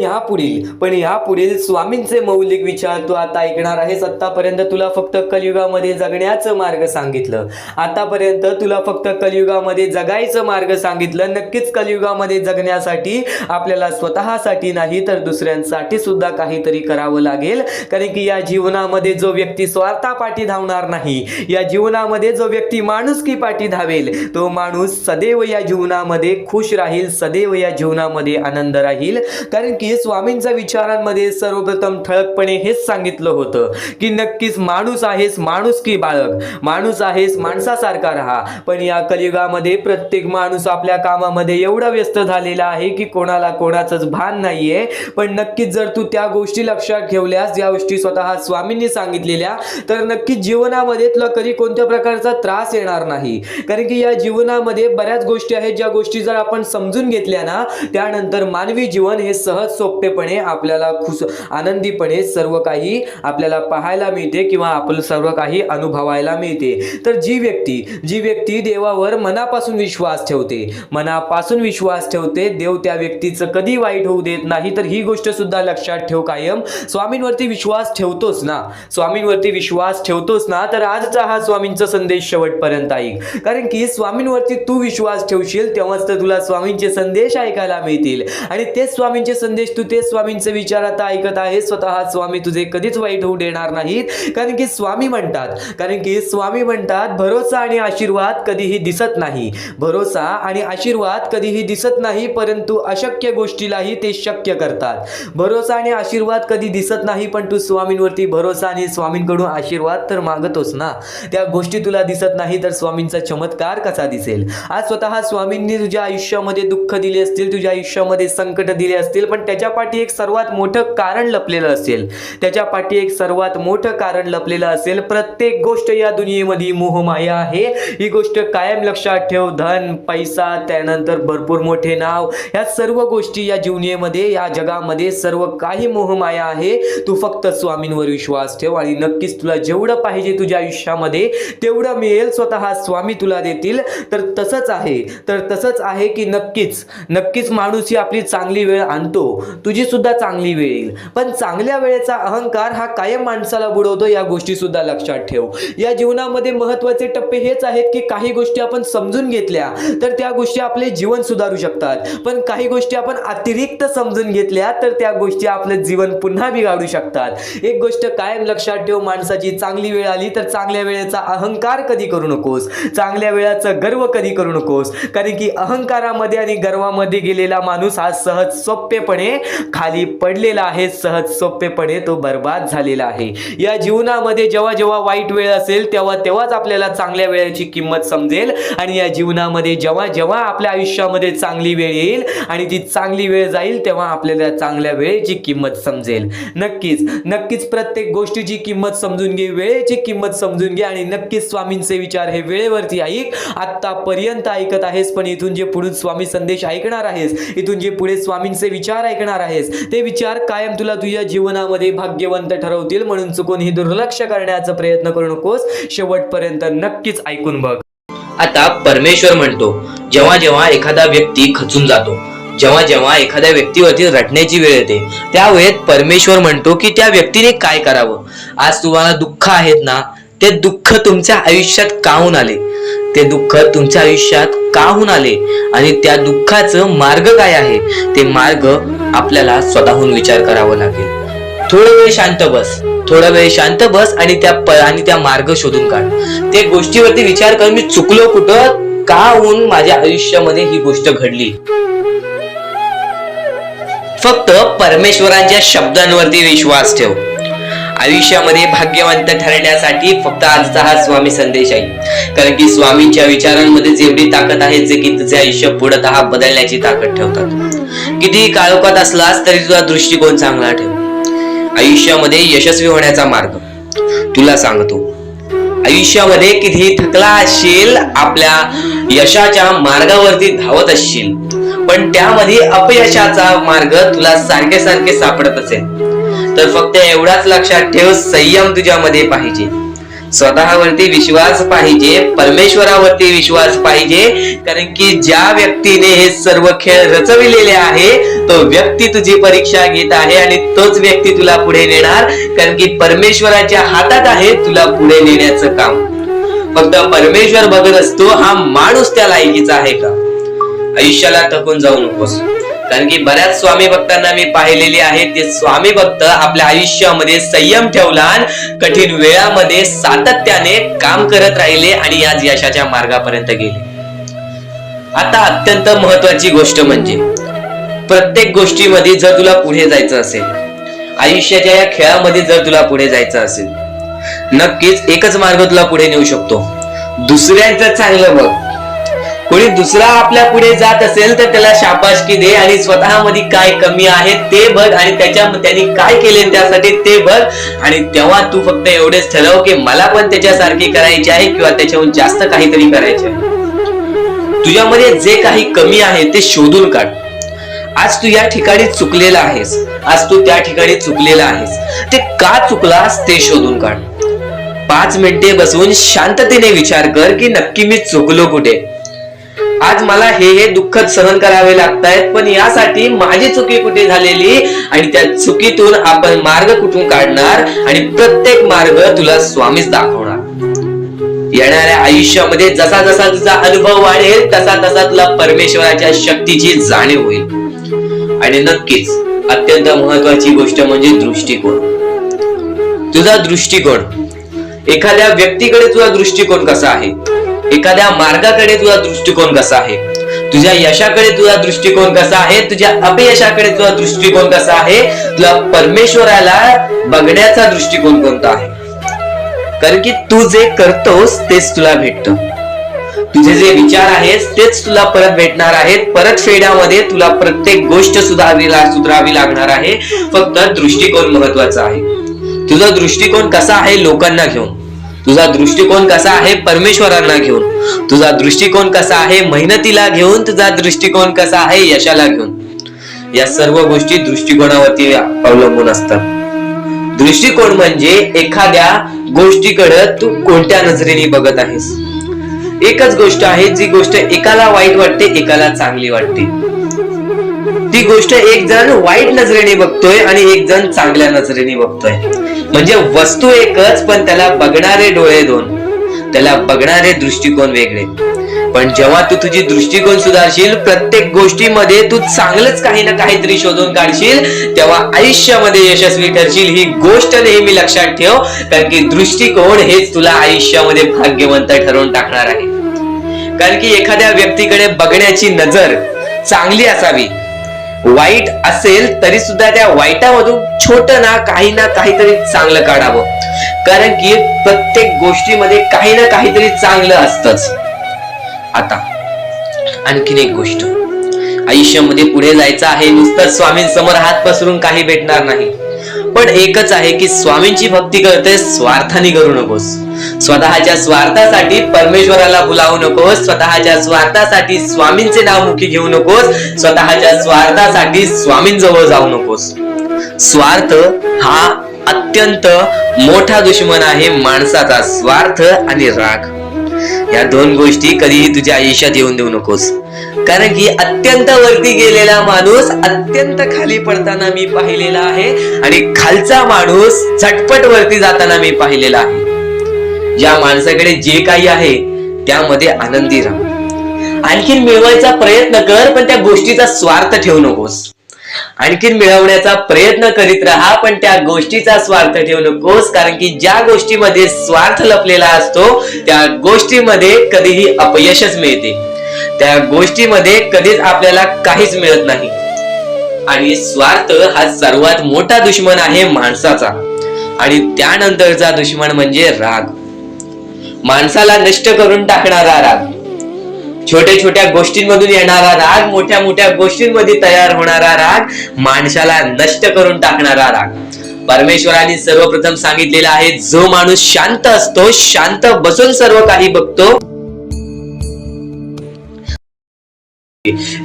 S1: यापुढील स्वामींचे मौलिक विचार तू आता ऐकणार आहेस. आतापर्यंत तुला फक्त कलियुगामध्ये जगण्याचं मार्ग सांगितलं, आतापर्यंत तुला फक्त कलियुगामध्ये जगायचं मार्ग सांगितलं. नक्कीच कलियुगामध्ये जगण्यासाठी आपल्याला स्वतःसाठी नाही तर दुसऱ्यांसाठी सुद्धा काहीतरी करावं लागेल, कारण की या जीवनामध्ये जो व्यक्ती स्वार्थापाठी धावणार नाही, या जीवनामध्ये जो व्यक्ती माणुसकी पाठी धावेल, तो माणूस सदैव या जीवनामध्ये खुश राहील, सदैव या जीवनामध्ये आनंद राहील. कारण की स्वामींच्या विचारांमध्ये सर्वप्रथम ठळकपणे हेच सांगितलं होतं की नक्कीच माणूस आहेस, माणुसकी बाळग, माणूस आहेस, माणसासारखा राहा. पण या कलियुगामध्ये प्रत्येक माणूस आपल्या कामामध्ये एवढा व्यस्त झालेला आहे की कोणाला कोणाचंच भान नाहीये. पण नक्कीच जर तू त्या गोष्टी लक्षात ठेवल्यास, ज्या गोष्टी स्वतः स्वामींनी सांगितलेल्या, तर नक्कीच जीवनामध्ये तुला कधी कोणत्या प्रकारचा त्रास येणार नाही. कारण की या जीवनामध्ये बऱ्याच गोष्टी आहेत, ज्या गोष्टी जर आपण समजून घेतल्या ना, त्यानंतर मानवी जीवन हे सहज सोपेपणे आपल्याला आनंदीपणे सर्व काही आपल्याला पाहायला मिळते किंवा आपलं सर्व काही अनुभवायला मिळते. तर जी व्यक्ती देवावर मनापासून विश्वास ठेवते, देव त्या व्यक्तीचं कधी वाईट होऊ देत नाही. तर ही गोष्ट सुद्धा लक्षात ठेव कायम. स्वामींवरती विश्वास ठेवतोस ना, तर आजचा हा स्वामींचा संदेश शेवटपर्यंत ऐक. कारण की स्वामींवरती तू विश्वास ठेवशील तेव्हाच तर तुला स्वामींचे संदेश ऐकायला मिळतील, आणि तेच स्वामींचे संदेश तू तेच स्वामींचे विचार आता ऐकत आहेस. स्वतः स्वामी तुझे कधीच वाईट होऊ देणार नाहीत. कारण की स्वामी म्हणतात भरोसा आणि आशीर्वाद कधीही दिसत नाही, परंतु अशक्य गोष्टीलाही ते शक्य करतात. भरोसा आणि आशीर्वाद कधी दिसत नाही, पण तू स्वामींवरती भरोसा आणि स्वामींकडून आशीर्वाद तर मागतोस ना. त्या गोष्टी तुला दिसत नाही तर स्वामींचा चमत्कार कसा दिसेल. आज स्वतः स्वामींनी तुझ्या आयुष्यामध्ये दुःख दिले असतील, तुझ्या आयुष्यामध्ये संकट दिले असतील, पण त्याच्या पाठी एक सर्वात मोठं कारण लपलेलं असेल. प्रत्येक गोष्ट या दुनियेमध्ये मोहमाया आहे. ही गोष्ट कायम लक्षात ठेव. धन, पैसा, त्यानंतर भरपूर मोठे नाव, या सर्व गोष्टी या जीवनामध्ये, या जगामध्ये सर्व काही मोहमाया आहे. तू फक्त स्वामींवर विश्वास ठेव आणि नक्कीच तुला जेवढं पाहिजे तुझ्या आयुष्यामध्ये तेवढं मिळेल. स्वतः स्वामी तुला देतील. तर तसंच आहे की नक्कीच माणूस ही आपली चांगली वेळ आणतो, तुझी सुद्धा चांगली वेळ येईल. पण चांगल्या वेळेचा अहंकार हा कायम माणसाला बुडवतो, या गोष्टी सुद्धा लक्षात ठेव. या जीवनामध्ये महत्त्वाचे टप्पे हेच आहेत की काही गोष्टी आपण समजून घेतल्या तर त्या गोष्टी आपले जीवन सुधारू शकतात, पण काही गोष्टी आपण अतिरिक्त समजून घेतल्या तर त्या गोष्टी आपलं जीवन पुन्हा बिघाडू शकतात. एक गोष्ट कायम लक्षात ठेव, माणसाची चांगली वेळ आली तर चांगल्या वेळेचा अहंकार कधी करू नकोस, चांगल्या वेळाचा गर्व कधी करू नकोस. कारण की अहंकारामध्ये आणि गर्वामध्ये गेलेला माणूस हा सहज सोपेपणे खाली पडलेला आहे, सहज सोपेपणे तो बर्बाद झालेला आहे. या जीवनामध्ये जेव्हा जेव्हा वाईट वेळ असेल तेव्हाच आपल्याला चांगल्या वेळेची किंमत समजेल, आणि या जीवनामध्ये जेव्हा जेव्हा आपल्या आयुष्यामध्ये चांगली वेळ येईल आणि ती चांगली वेळ जाईल तेव्हा आपल्याला चांगल्या वेळेची किंमत समजेल. नक्कीच प्रत्येक गोष्टीची किंमत समजून घे, वेळेची किंमत समजून घे, आणि नक्कीच स्वामींचे विचार हे वेळेवरती ऐक. आतापर्यंत ऐकत आहेस, पण इथून जे पुढे स्वामी संदेश ऐकणार आहेस, इथून जे पुढे स्वामींचे विचार ऐकणार आहेस, ते विचार कायम तुला तुझ्या जीवनामध्ये भाग्यवंत ठरवतील. म्हणून चुकून ही दुर्लक्ष करण्याचा प्रयत्न करू नकोस, शेवटपर्यंत नक्कीच ऐकून बघ.
S2: आता परमेश्वर म्हणतो, जेव्हा जेव्हा एखादा व्यक्ती खचून जातो, जेव्हा जेव्हा एखाद्या व्यक्तीवरती रटण्याची वेळ येते, त्यावेळेत परमेश्वर म्हणतो की त्या व्यक्तीने काय करावं. आज तुम्हाला दुःख आहेत ना, ते दुःख तुमच्या आयुष्यात काहून आले, ते दुःख तुमच्या आयुष्यात काहून आले, आणि त्या दुःखाचं मार्ग काय आहे, ते मार्ग आपल्याला स्वतःहून विचार करावा लागेल. थोडा वेळ शांत बस आणि त्या मार्ग शोधून काढ. त्या गोष्टीवरती विचार कर, मी चुकलो कुठं, का होऊन माझ्या आयुष्यामध्ये ही गोष्ट घडली. फक्त परमेश्वरांच्या शब्दांवरती विश्वास ठेव. आयुष्यामध्ये भाग्यवंत ठरण्यासाठी फक्त आजचा हा स्वामी संदेश आहे, कारण की स्वामींच्या विचारांमध्ये जेवढी ताकद आहे जे की तुझे आयुष्य पूर्णतः बदलण्याची ताकद ठेवतात. किती काळोखात असलास तरी तुझा दृष्टिकोन चांगला ठेव. आयुष्यामध्ये यशस्वी होण्याचा मार्ग तुला सांगतो. आयुष्यामध्ये किती थकला असशील, आपल्या यशाच्या मार्गावरती धावत असशील, पण त्यामध्ये अपयशाचा मार्ग तुला सारखे सापडत असेल, तर फक्त एवढाच लक्षात ठेव, संयम तुझ्यामध्ये पाहिजे, स्वतःवरती विश्वास पाहिजे, परमेश्वरावरती विश्वास पाहिजे. कारण की ज्या व्यक्तीने हे सर्व खेळ रचविलेले आहे तो व्यक्ती तुझी परीक्षा घेत आहे, आणि तोच व्यक्ती तुला पुढे नेणार. कारण की परमेश्वराच्या हातात आहे तुला पुढे नेण्याचं काम. फक्त परमेश्वर बघत असतो हा माणूस त्या लायकीचा आहे का. आयुष्याला थकून जाऊ नकोस, कारण की बऱ्याच स्वामी भक्तांना मी पाहिलेले आहे, ते स्वामी भक्त आपल्या आयुष्यामध्ये संयम ठेवला, कठीण वेळामध्ये सातत्याने काम करत राहिले आणि आज यशाच्या मार्गापर्यंत गेले. आता अत्यंत महत्वाची गोष्ट म्हणजे, प्रत्येक गोष्टीमध्ये जर तुला पुढे जायचं असेल, आयुष्याच्या या खेळामध्ये जर तुला पुढे जायचं असेल, नक्कीच एकच मार्ग तुला पुढे नेऊ शकतो, दुसऱ्यांचं चांगलं बघ. कोणी दुसरा आपल्या पुढे जात असेल तर त्याला शाबासकी दे, आणि स्वतःमध्ये काय कमी आहे ते बघ, आणि त्यांनी काय केले त्यासाठी ते बघ, आणि तेव्हा तू फक्त एवढेच ठरव की मला पण त्याच्यासारखी करायची आहे किंवा त्याच्याहून जास्त काहीतरी करायचे आहे. तुझ्यामध्ये जे काही कमी आहे ते शोधून काढ. आज तू या ठिकाणी चुकलेला आहेस, आज तू त्या ठिकाणी चुकलेला आहेस, ते का चुकलास ते शोधून काढ. 5 मिनिटे बसून शांततेने विचार कर की नक्की मी चुकलो कुठे. आज मला हे दुःख सहन करावे लागतायत, पण यासाठी माझी चुकी कुठे झालेली, आणि त्या चुकीतून आपण मार्ग कुठून काढणार, आणि प्रत्येक मार्ग तुला स्वामीच दाखवणार. येणाऱ्या आयुष्यामध्ये जसा जसा तुझा अनुभव वाढेल तसा तसा तुला परमेश्वराच्या शक्तीची जाणीव होईल. आणि नक्कीच अत्यंत महत्वाची गोष्ट म्हणजे दृष्टिकोन. तुझा दृष्टिकोन, एखाद्या व्यक्तीकडे तुझा दृष्टिकोन कसा आहे, एखाद्या मार्गाकडे तुझा दृष्टिकोन कसा आहे, तुझ्या यशाकडे तुझा दृष्टिकोन कसा आहे, तुझ्या अपयशाकडे तुझा दृष्टिकोन कसा आहे, तुला परमेश्वराला बघण्याचा दृष्टिकोन कोणता आहे. कारण की तू जे करतोस तेच तुला भेटतं, तुझे जे विचार आहेत तेच तुला परत भेटणार आहेत. परत फेड्यामध्ये तुला प्रत्येक गोष्ट सुधारावी लागणार आहे. फक्त दृष्टिकोन महत्वाचा आहे. तुझा दृष्टिकोन कसा आहे लोकांना घेऊन, तुझा दृष्टिकोन कसा आहे परमेश्वरांना घेऊन, तुझा दृष्टिकोन कसा आहे मेहनतीला घेऊन, तुझा दृष्टिकोन कसा आहे यशाला घेऊन. या सर्व गोष्टी दृष्टिकोनावरती अवलंबून असतात. दृष्टिकोन म्हणजे एखाद्या गोष्टीकडे तू कोणत्या नजरेने बघत आहेस, एकच गोष्ट आहे, जी गोष्ट एकाला वाईट वाटते एकाला चांगली वाटते. ती गोष्ट एक जण वाईट नजरेने बघतोय आणि एक जण चांगल्या नजरेने बघतोय. म्हणजे वस्तू एकच, पण त्याला बघणारे डोळे दोन, त्याला बघणारे दृष्टिकोन वेगळे. पण जेव्हा तू तुझी दृष्टिकोन सुधारशील, प्रत्येक गोष्टीमध्ये तू चांगलंच काही ना काहीतरी शोधून काढशील, तेव्हा आयुष्यामध्ये यशस्वी ठरशील. ही गोष्ट नेहमी लक्षात ठेव, कारण की दृष्टिकोन हेच तुला आयुष्यामध्ये भाग्यवंत ठरवून टाकणार आहे. कारण की एखाद्या व्यक्तीकडे बघण्याची नजर चांगली असावी. वाईट असेल तरी सुद्धा त्या वाईटामधून छोटं ना काहीतरी चांगलं काढावं. कारण की प्रत्येक गोष्टीमध्ये काही ना काहीतरी चांगलं असतंच. आता आणखीन एक गोष्ट, आयुष्यामध्ये पुढे जायचं आहे, नुसतं स्वामींसमोर हात पसरून काही भेटणार नाही. पण एकच आहे की स्वामींची भक्ती करते, स्वार्थाने करू नकोस. स्वतःच्या स्वार्थासाठी परमेश्वराला बुलावू नकोस. स्वतःच्या स्वार्थासाठी स्वामींचे नाव मुखी घेऊ नकोस. स्वतःच्या स्वार्थासाठी स्वामींजवळ जाऊ नकोस. स्वार्थ हा अत्यंत मोठा दुश्मन आहे माणसाचा. स्वार्थ आणि राग या दोन गोष्टी कधीही तुझ्या आयुष्यात येऊन देऊ नकोस. कारण की अत्यंत वरती गेलेला माणूस अत्यंत खाली पडताना मी पाहिलेला आहे, आणि खालचा माणूस झटपट वरती जाताना मी पाहिलेला आहे. ज्या माणसाकडे जे काही आहे त्यामध्ये आनंदी राहा. आणखीन मिळवायचा प्रयत्न कर, पण त्या गोष्टीचा स्वार्थ ठेवू नकोस. आणखीन मिळवण्याचा प्रयत्न करीत राहा, पण त्या गोष्टीचा स्वार्थ ठेवू नकोस. कारण की ज्या गोष्टीमध्ये स्वार्थ लपलेला असतो त्या गोष्टीमध्ये कधीही अपयशच मिळते. त्या गोष्टीमध्ये कधीच आपल्याला काहीच मिळत नाही. आणि स्वार्थ हा सर्वात मोठा दुश्मन आहे माणसाचा. आणि त्यानंतरचा दुश्मन म्हणजे राग. माणसाला नष्ट करून टाकणारा राग, छोट्या छोट्या गोष्टींमधून येणारा राग, मोठ्या मोठ्या गोष्टींमध्ये तयार होणारा राग, माणसाला नष्ट करून टाकणारा राग. परमेश्वराने सर्वप्रथम सांगितलेला आहे, जो माणूस शांत असतो, शांत बसून सर्व काही बघतो.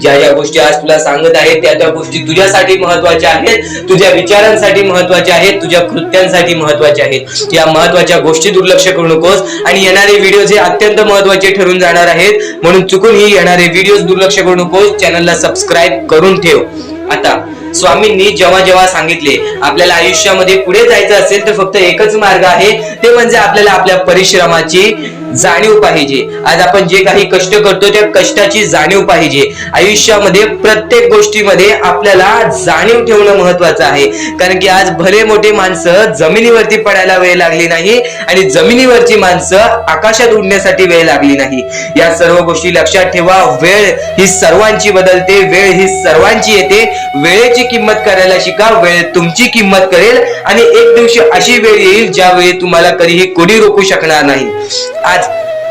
S2: ज्या ज्या गोष्टी आज तुला सांगत आहेत त्या त्या गोष्टी तुझ्यासाठी महत्वाच्या आहेत, तुझ्या विचारांसाठी महत्वाच्या आहेत, तुझ्या कृत्यांसाठी महत्वाच्या आहेत. या महत्वाच्या गोष्टी दुर्लक्ष करू नकोस. आणि येणारे व्हिडिओ हे अत्यंत महत्वाचे ठरून जाणार आहेत, म्हणून चुकूनही येणारे व्हिडिओ दुर्लक्ष करू नकोस. चॅनलला सबस्क्राईब करून ठेव. आता स्वामींनी जेव्हा जेव्हा सांगितले आपल्याला आयुष्यामध्ये पुढे जायचं असेल तर फक्त एकच मार्ग आहे, ते म्हणजे आपल्याला आपल्या परिश्रमाची जाणीव पाहिजे. आज आपण जे काही कष्ट करतो त्या कष्टाची जाणीव पाहिजे. आयुष्यामध्ये प्रत्येक गोष्टीमध्ये आपल्याला जाणीव ठेवणं महत्वाचं आहे. कारण की आज भले मोठे माणसं जमिनीवरती पडायला वेळ लागली नाही, आणि जमिनीवरची माणसं आकाशात उडण्यासाठी वेळ लागली नाही. या सर्व गोष्टी लक्षात ठेवा. वेळ ही सर्वांची बदलते, वेळ ही सर्वांची येते. वेळेची किंमत करायला शिका, वेळ तुमची किंमत करेल. आणि एक दिवशी अशी वेळ येईल ज्यावेळी तुम्हाला कधीही कोणी रोखू शकणार नाही.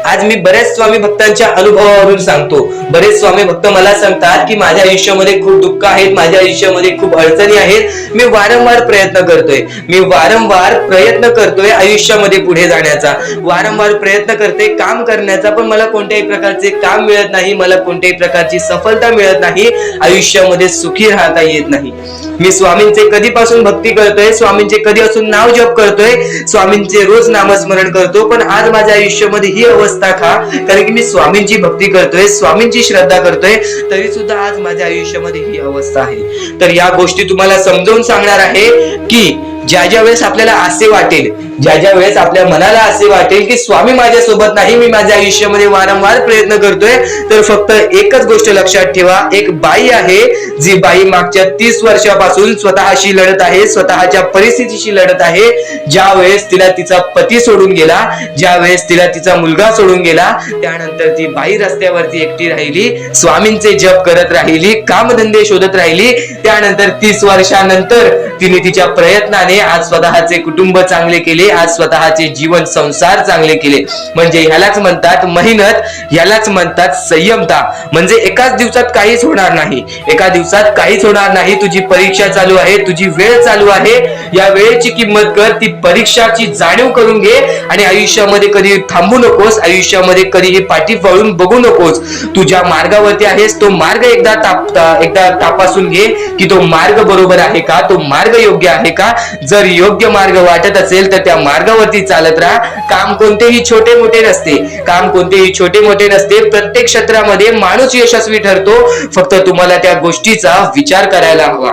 S2: आज मी बऱ्याच स्वामी भक्तांच्या अनुभवावरून सांगतो. बरेच स्वामी भक्त मला सांगतात की माझ्या आयुष्यामध्ये खूप दुःख आहेत, माझ्या आयुष्यामध्ये खूप अडचणी आहेत. मी वारंवार प्रयत्न करतोय आयुष्यामध्ये पुढे जाण्याचा, वारंवार प्रयत्न करते काम करण्याचा, पण मला कोणत्याही प्रकारचे काम मिळत नाही, मला कोणत्याही प्रकारची सफलता मिळत नाही, आयुष्यामध्ये सुखी राहता येत नाही. मी स्वामींचे कधीपासून भक्ती करतोय, स्वामींचे कधीपासून नाव जप करतोय, स्वामींचे रोज नामस्मरण करतो, पण आज माझ्या आयुष्यामध्ये ही अवस्था का? कारण की मी स्वामींची भक्ती करतोय, स्वामींची श्रद्धा करतोय, तरी सुद्धा आज माझ्या आयुष्यामध्ये ही अवस्था आहे. तर या गोष्टी तुम्हाला समजावून सांगणार आहे की ज्या वेळेस आपल्याला असे वाटेल, ज्या वेळेस आपल्या मनाला असे वाटेल की स्वामी माझ्या सोबत नाही, मी माझ्या आयुष्यामध्ये वारंवार प्रयत्न करतोय, तर फक्त एकच गोष्ट लक्षात ठेवा. एक बाई आहे, जी बाई मागच्या 30 वर्षापासून स्वतःशी लढत आहे, स्वतःच्या परिस्थितीशी लढत आहे. ज्या वेळेस तिला तिचा पती सोडून गेला, ज्या वेळेस तिला तिचा मुलगा सोडून गेला, त्यानंतर ती बाई रस्त्यावरती एकटी राहिली, स्वामींचे जप करत राहिली, कामधंदे शोधत राहिली. त्यानंतर 30 वर्षानंतर तिने तिच्या प्रयत्नाने आज स्वतःचे कुटुंब चांगले केले, आज स्वतःचे जीवन संसार चांगले केले. म्हणजे ह्यालाच म्हणतात मेहनत, ह्यालाच म्हणतात संयमता. म्हणजे एकाच दिवसात काहीच होणार नाही, एका दिवसात काहीच होणार नाही. तुझी परीक्षा चालू आहे, तुझी वेळ चालू आहे, या वेळेची किंमत कर, ती परीक्षाची जाणीव करून घे. आणि आयुष्यामध्ये कधी थांबू नकोस, आयुष्यामध्ये कधीही पाठी वळून बघू नकोस. तू ज्या मार्गावरती आहेस तो मार्ग एकदा तपासून घे की तो मार्ग बरोबर आहे का, तो मार्ग योग्य आहे का. जर योग्य मार्ग वाटत असेल तर त्या मार्गावरती चालत राहा. काम कोणतेही छोटे मोठे नसते, काम कोणतेही छोटे मोठे नसते. प्रत्येक क्षेत्रामध्ये माणूस यशस्वी ठरतो, फक्त तुम्हाला त्या गोष्टीचा विचार करायला हवा.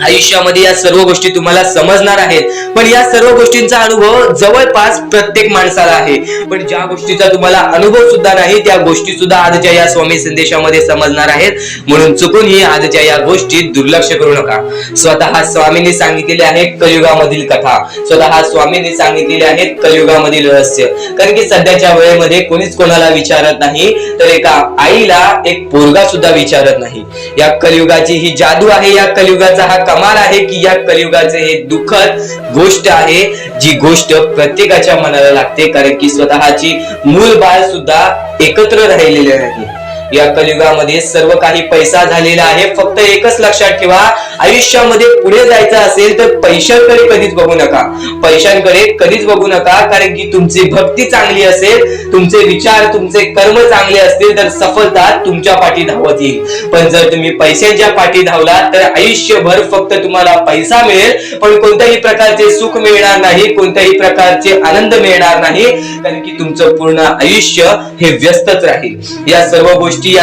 S2: आयुष्यामध्ये या सर्व गोष्टी तुम्हाला समजणार आहेत, पण या सर्व गोष्टींचा अनुभव जवळपास प्रत्येक माणसाला आहे. पण ज्या गोष्टीचा तुम्हाला अनुभव सुद्धा नाही त्या गोष्टी सुद्धा आजच्या या स्वामी संदेशामध्ये समजणार आहेत. म्हणून चुकूनही आजच्या या गोष्टीत दुर्लक्ष करू नका. स्वतः स्वामींनी सांगितलेले आहे कलियुगामधील कथा, स्वतः स्वामींनी सांगितलेले आहेत कलियुगामधील रहस्य. कारण की सध्याच्या वेळेमध्ये कोणीच कोणाला विचारत नाही, तर एका आईला एक पोरगा सुद्धा विचारत नाही. या कलियुगाची ही जादू आहे, या कलियुगाचा हा कमाल आहे की या कलियुगाचे हे दुःखद गोष्ट आहे, जी गोष्ट प्रत्येकाच्या मनाला लागते. कारण की स्वतःची मूल बाळ सुद्धा एकत्र राहिलेले नाही. या कलियुगामध्ये सर्व काही पैसा झालेला आहे. फक्त एकच लक्षात ठेवा, आयुष्यामध्ये पुढे जायचं असेल तर पैशांकडे कधीच बघू नका, पैशांकडे कधीच बघू नका. कारण की तुमची भक्ती चांगली असेल, तुमचे विचार, तुमचे कर्म चांगले असतील तर सफलता तुमच्या पाठी धावत येईल. पण जर तुम्ही पैशांच्या पाठी धावलात तर आयुष्यभर फक्त तुम्हाला पैसा मिळेल, पण कोणत्याही प्रकारचे सुख मिळणार नाही, कोणत्याही प्रकारचे आनंद मिळणार नाही. कारण की तुमचं पूर्ण आयुष्य हे व्यस्तच राहील. या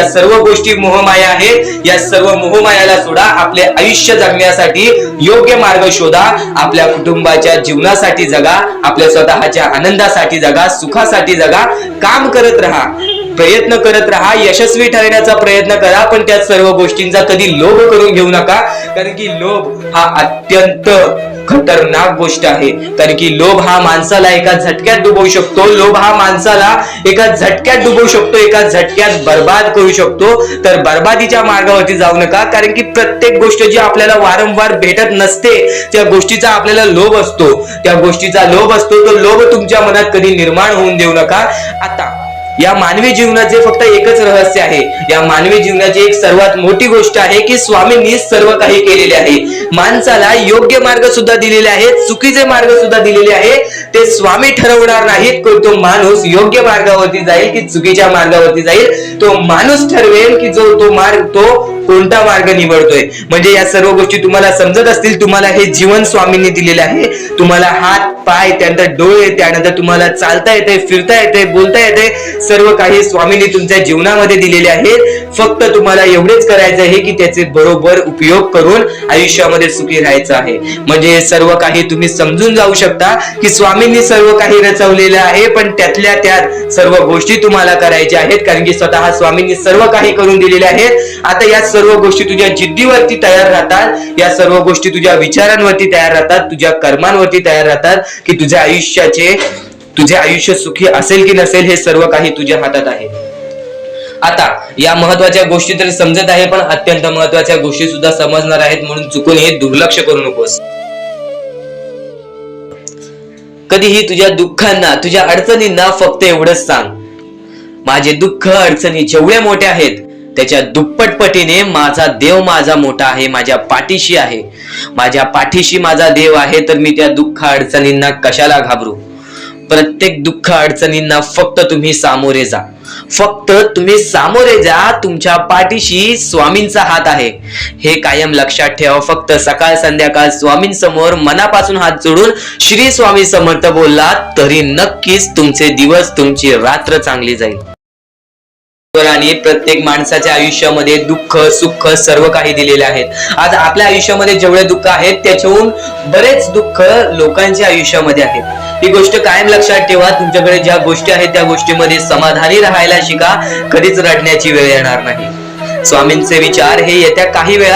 S2: सर्व गोष्टी मोहमाया आहेत. या सर्व मोहमायाला सोडा, आपले आयुष्य जगण्यासाठी योग्य मार्ग शोधा, आपल्या कुटुंबाच्या जीवनासाठी जगा, आपल्या स्वतःच्या आनंदासाठी जगा, सुखासाठी जगा. काम करत राहा, प्रयत्न करत राहा, यशस्वी ठरण्याचा प्रयत्न करा. पण त्या सर्व गोष्टींचा कधी लोभ करून घेऊ नका. कारण की लोभ हा अत्यंत खतरनाक गोष्ट आहे. कारण की लोभ हा माणसाला एका झटक्यात डुबवू शकतो, लोभ हा माणसाला एका झटक्यात डुबवू शकतो, एका झटक्यात बर्बाद करू शकतो. तर बर्बादीच्या मार्गावरती जाऊ नका. कारण की प्रत्येक गोष्ट जी आपल्याला वारंवार भेटत नसते त्या गोष्टीचा आपल्याला लोभ असतो, त्या गोष्टीचा लोभ असतो. तो लोभ तुमच्या मनात कधी निर्माण होऊन देऊ नका. आता या मानवी जीवनाचे फक्त एकच रहस्य आहे, या मानवी जीवनाची एक सर्वात मोठी गोष्ट आहे की स्वामींनी सर्व काही केलेले आहे. माणसाला योग्य मार्ग सुद्धा दिलेले आहेत, चुकीचे मार्ग सुद्धा दिलेले आहेत. ते स्वामी ठरवणार नाहीत की तो माणूस योग्य मार्गावरती जाईल की चुकीच्या मार्गावरती जाईल. तो माणूस ठरवेल की तो कोणता मार्ग निवडतोय. म्हणजे या सर्व गोष्टी तुम्हाला समजत असतील. तुम्हाला हे जीवन स्वामींनी दिलेले आहे. तुम्हाला हात, पाय, त्यानंतर डोळे, त्यानंतर तुम्हाला चालता येते, फिरता येते, बोलता येते. सर्व काही स्वामींनी तुमच्या जीवनामध्ये दिलेले आहेत. फक्त तुम्हाला एवढेच करायचं आहे की त्याचे बरोबर उपयोग करून आयुष्यामध्ये सुखी राहायचं आहे. म्हणजे सर्व काही तुम्ही समजून जाऊ शकता की स्वामींनी सर्व काही रचवलेलं आहे, पण त्यातल्या त्यात सर्व गोष्टी तुम्हाला करायच्या आहेत. कारण की स्वतः स्वामींनी सर्व काही करून दिलेले आहेत. आता या सर्व गोष्टी तुझ्या जिद्दीवरती तयार राहतात, या सर्व गोष्टी तुझ्या विचारांवरती तयार राहतात, तुझ्या कर्मांवरती तयार राहतात की तुझे आयुष्य सुखी असेल की नसेल हे सर्व काही तुझ्या हातात आहे. आता या महत्वाच्या गोष्टी तरी समजत आहे, पण अत्यंत महत्वाच्या गोष्टी सुद्धा समजणार आहेत. म्हणून चुकून हे दुर्लक्ष करू नकोस. कधीही तुझ्या दुःखांना, तुझ्या अडचणींना फक्त एवढंच सांग, माझे दुःख अडचणी जेवढे मोठे आहेत त्याच्या दुप्पटपटीने माझा देव माझा मोठा आहे, माझ्या पाठीशी आहे. माझ्या पाठीशी माझा देव आहे, तर मी त्या दुःख अडचणींना कशाला घाबरू. प्रत्येक दुःख अडचणींना फक्त तुम्ही सामोरे जा, फक्त तुम्ही सामोरे जा. तुमच्या पाठीशी स्वामींचा हात आहे, हे कायम लक्षात ठेवा. फक्त सकाळ संध्याकाळ स्वामींसमोर मनापासून हात जोडून श्री स्वामी समर्थ बोलला तरी नक्कीच तुमचे दिवस, तुमची रात्र चांगली जाईल. आणि प्रत्येक माणसाच्या आयुष्यामध्ये दुःख, सुख सर्व काही दिलेले आहेत. आज आपल्या आयुष्यामध्ये जेवढे दुःख आहेत त्याच्याहून बरेच दुःख लोकांच्या आयुष्यामध्ये आहेत. ही गोष्ट कायम लक्षात ठेवा. तुमच्याकडे ज्या गोष्टी आहेत त्या गोष्टीमध्ये समाधानी राहायला शिका. कधीच रडण्याची वेळ येणार नाही. स्वामींचे विचार हे येत्या काही वेळा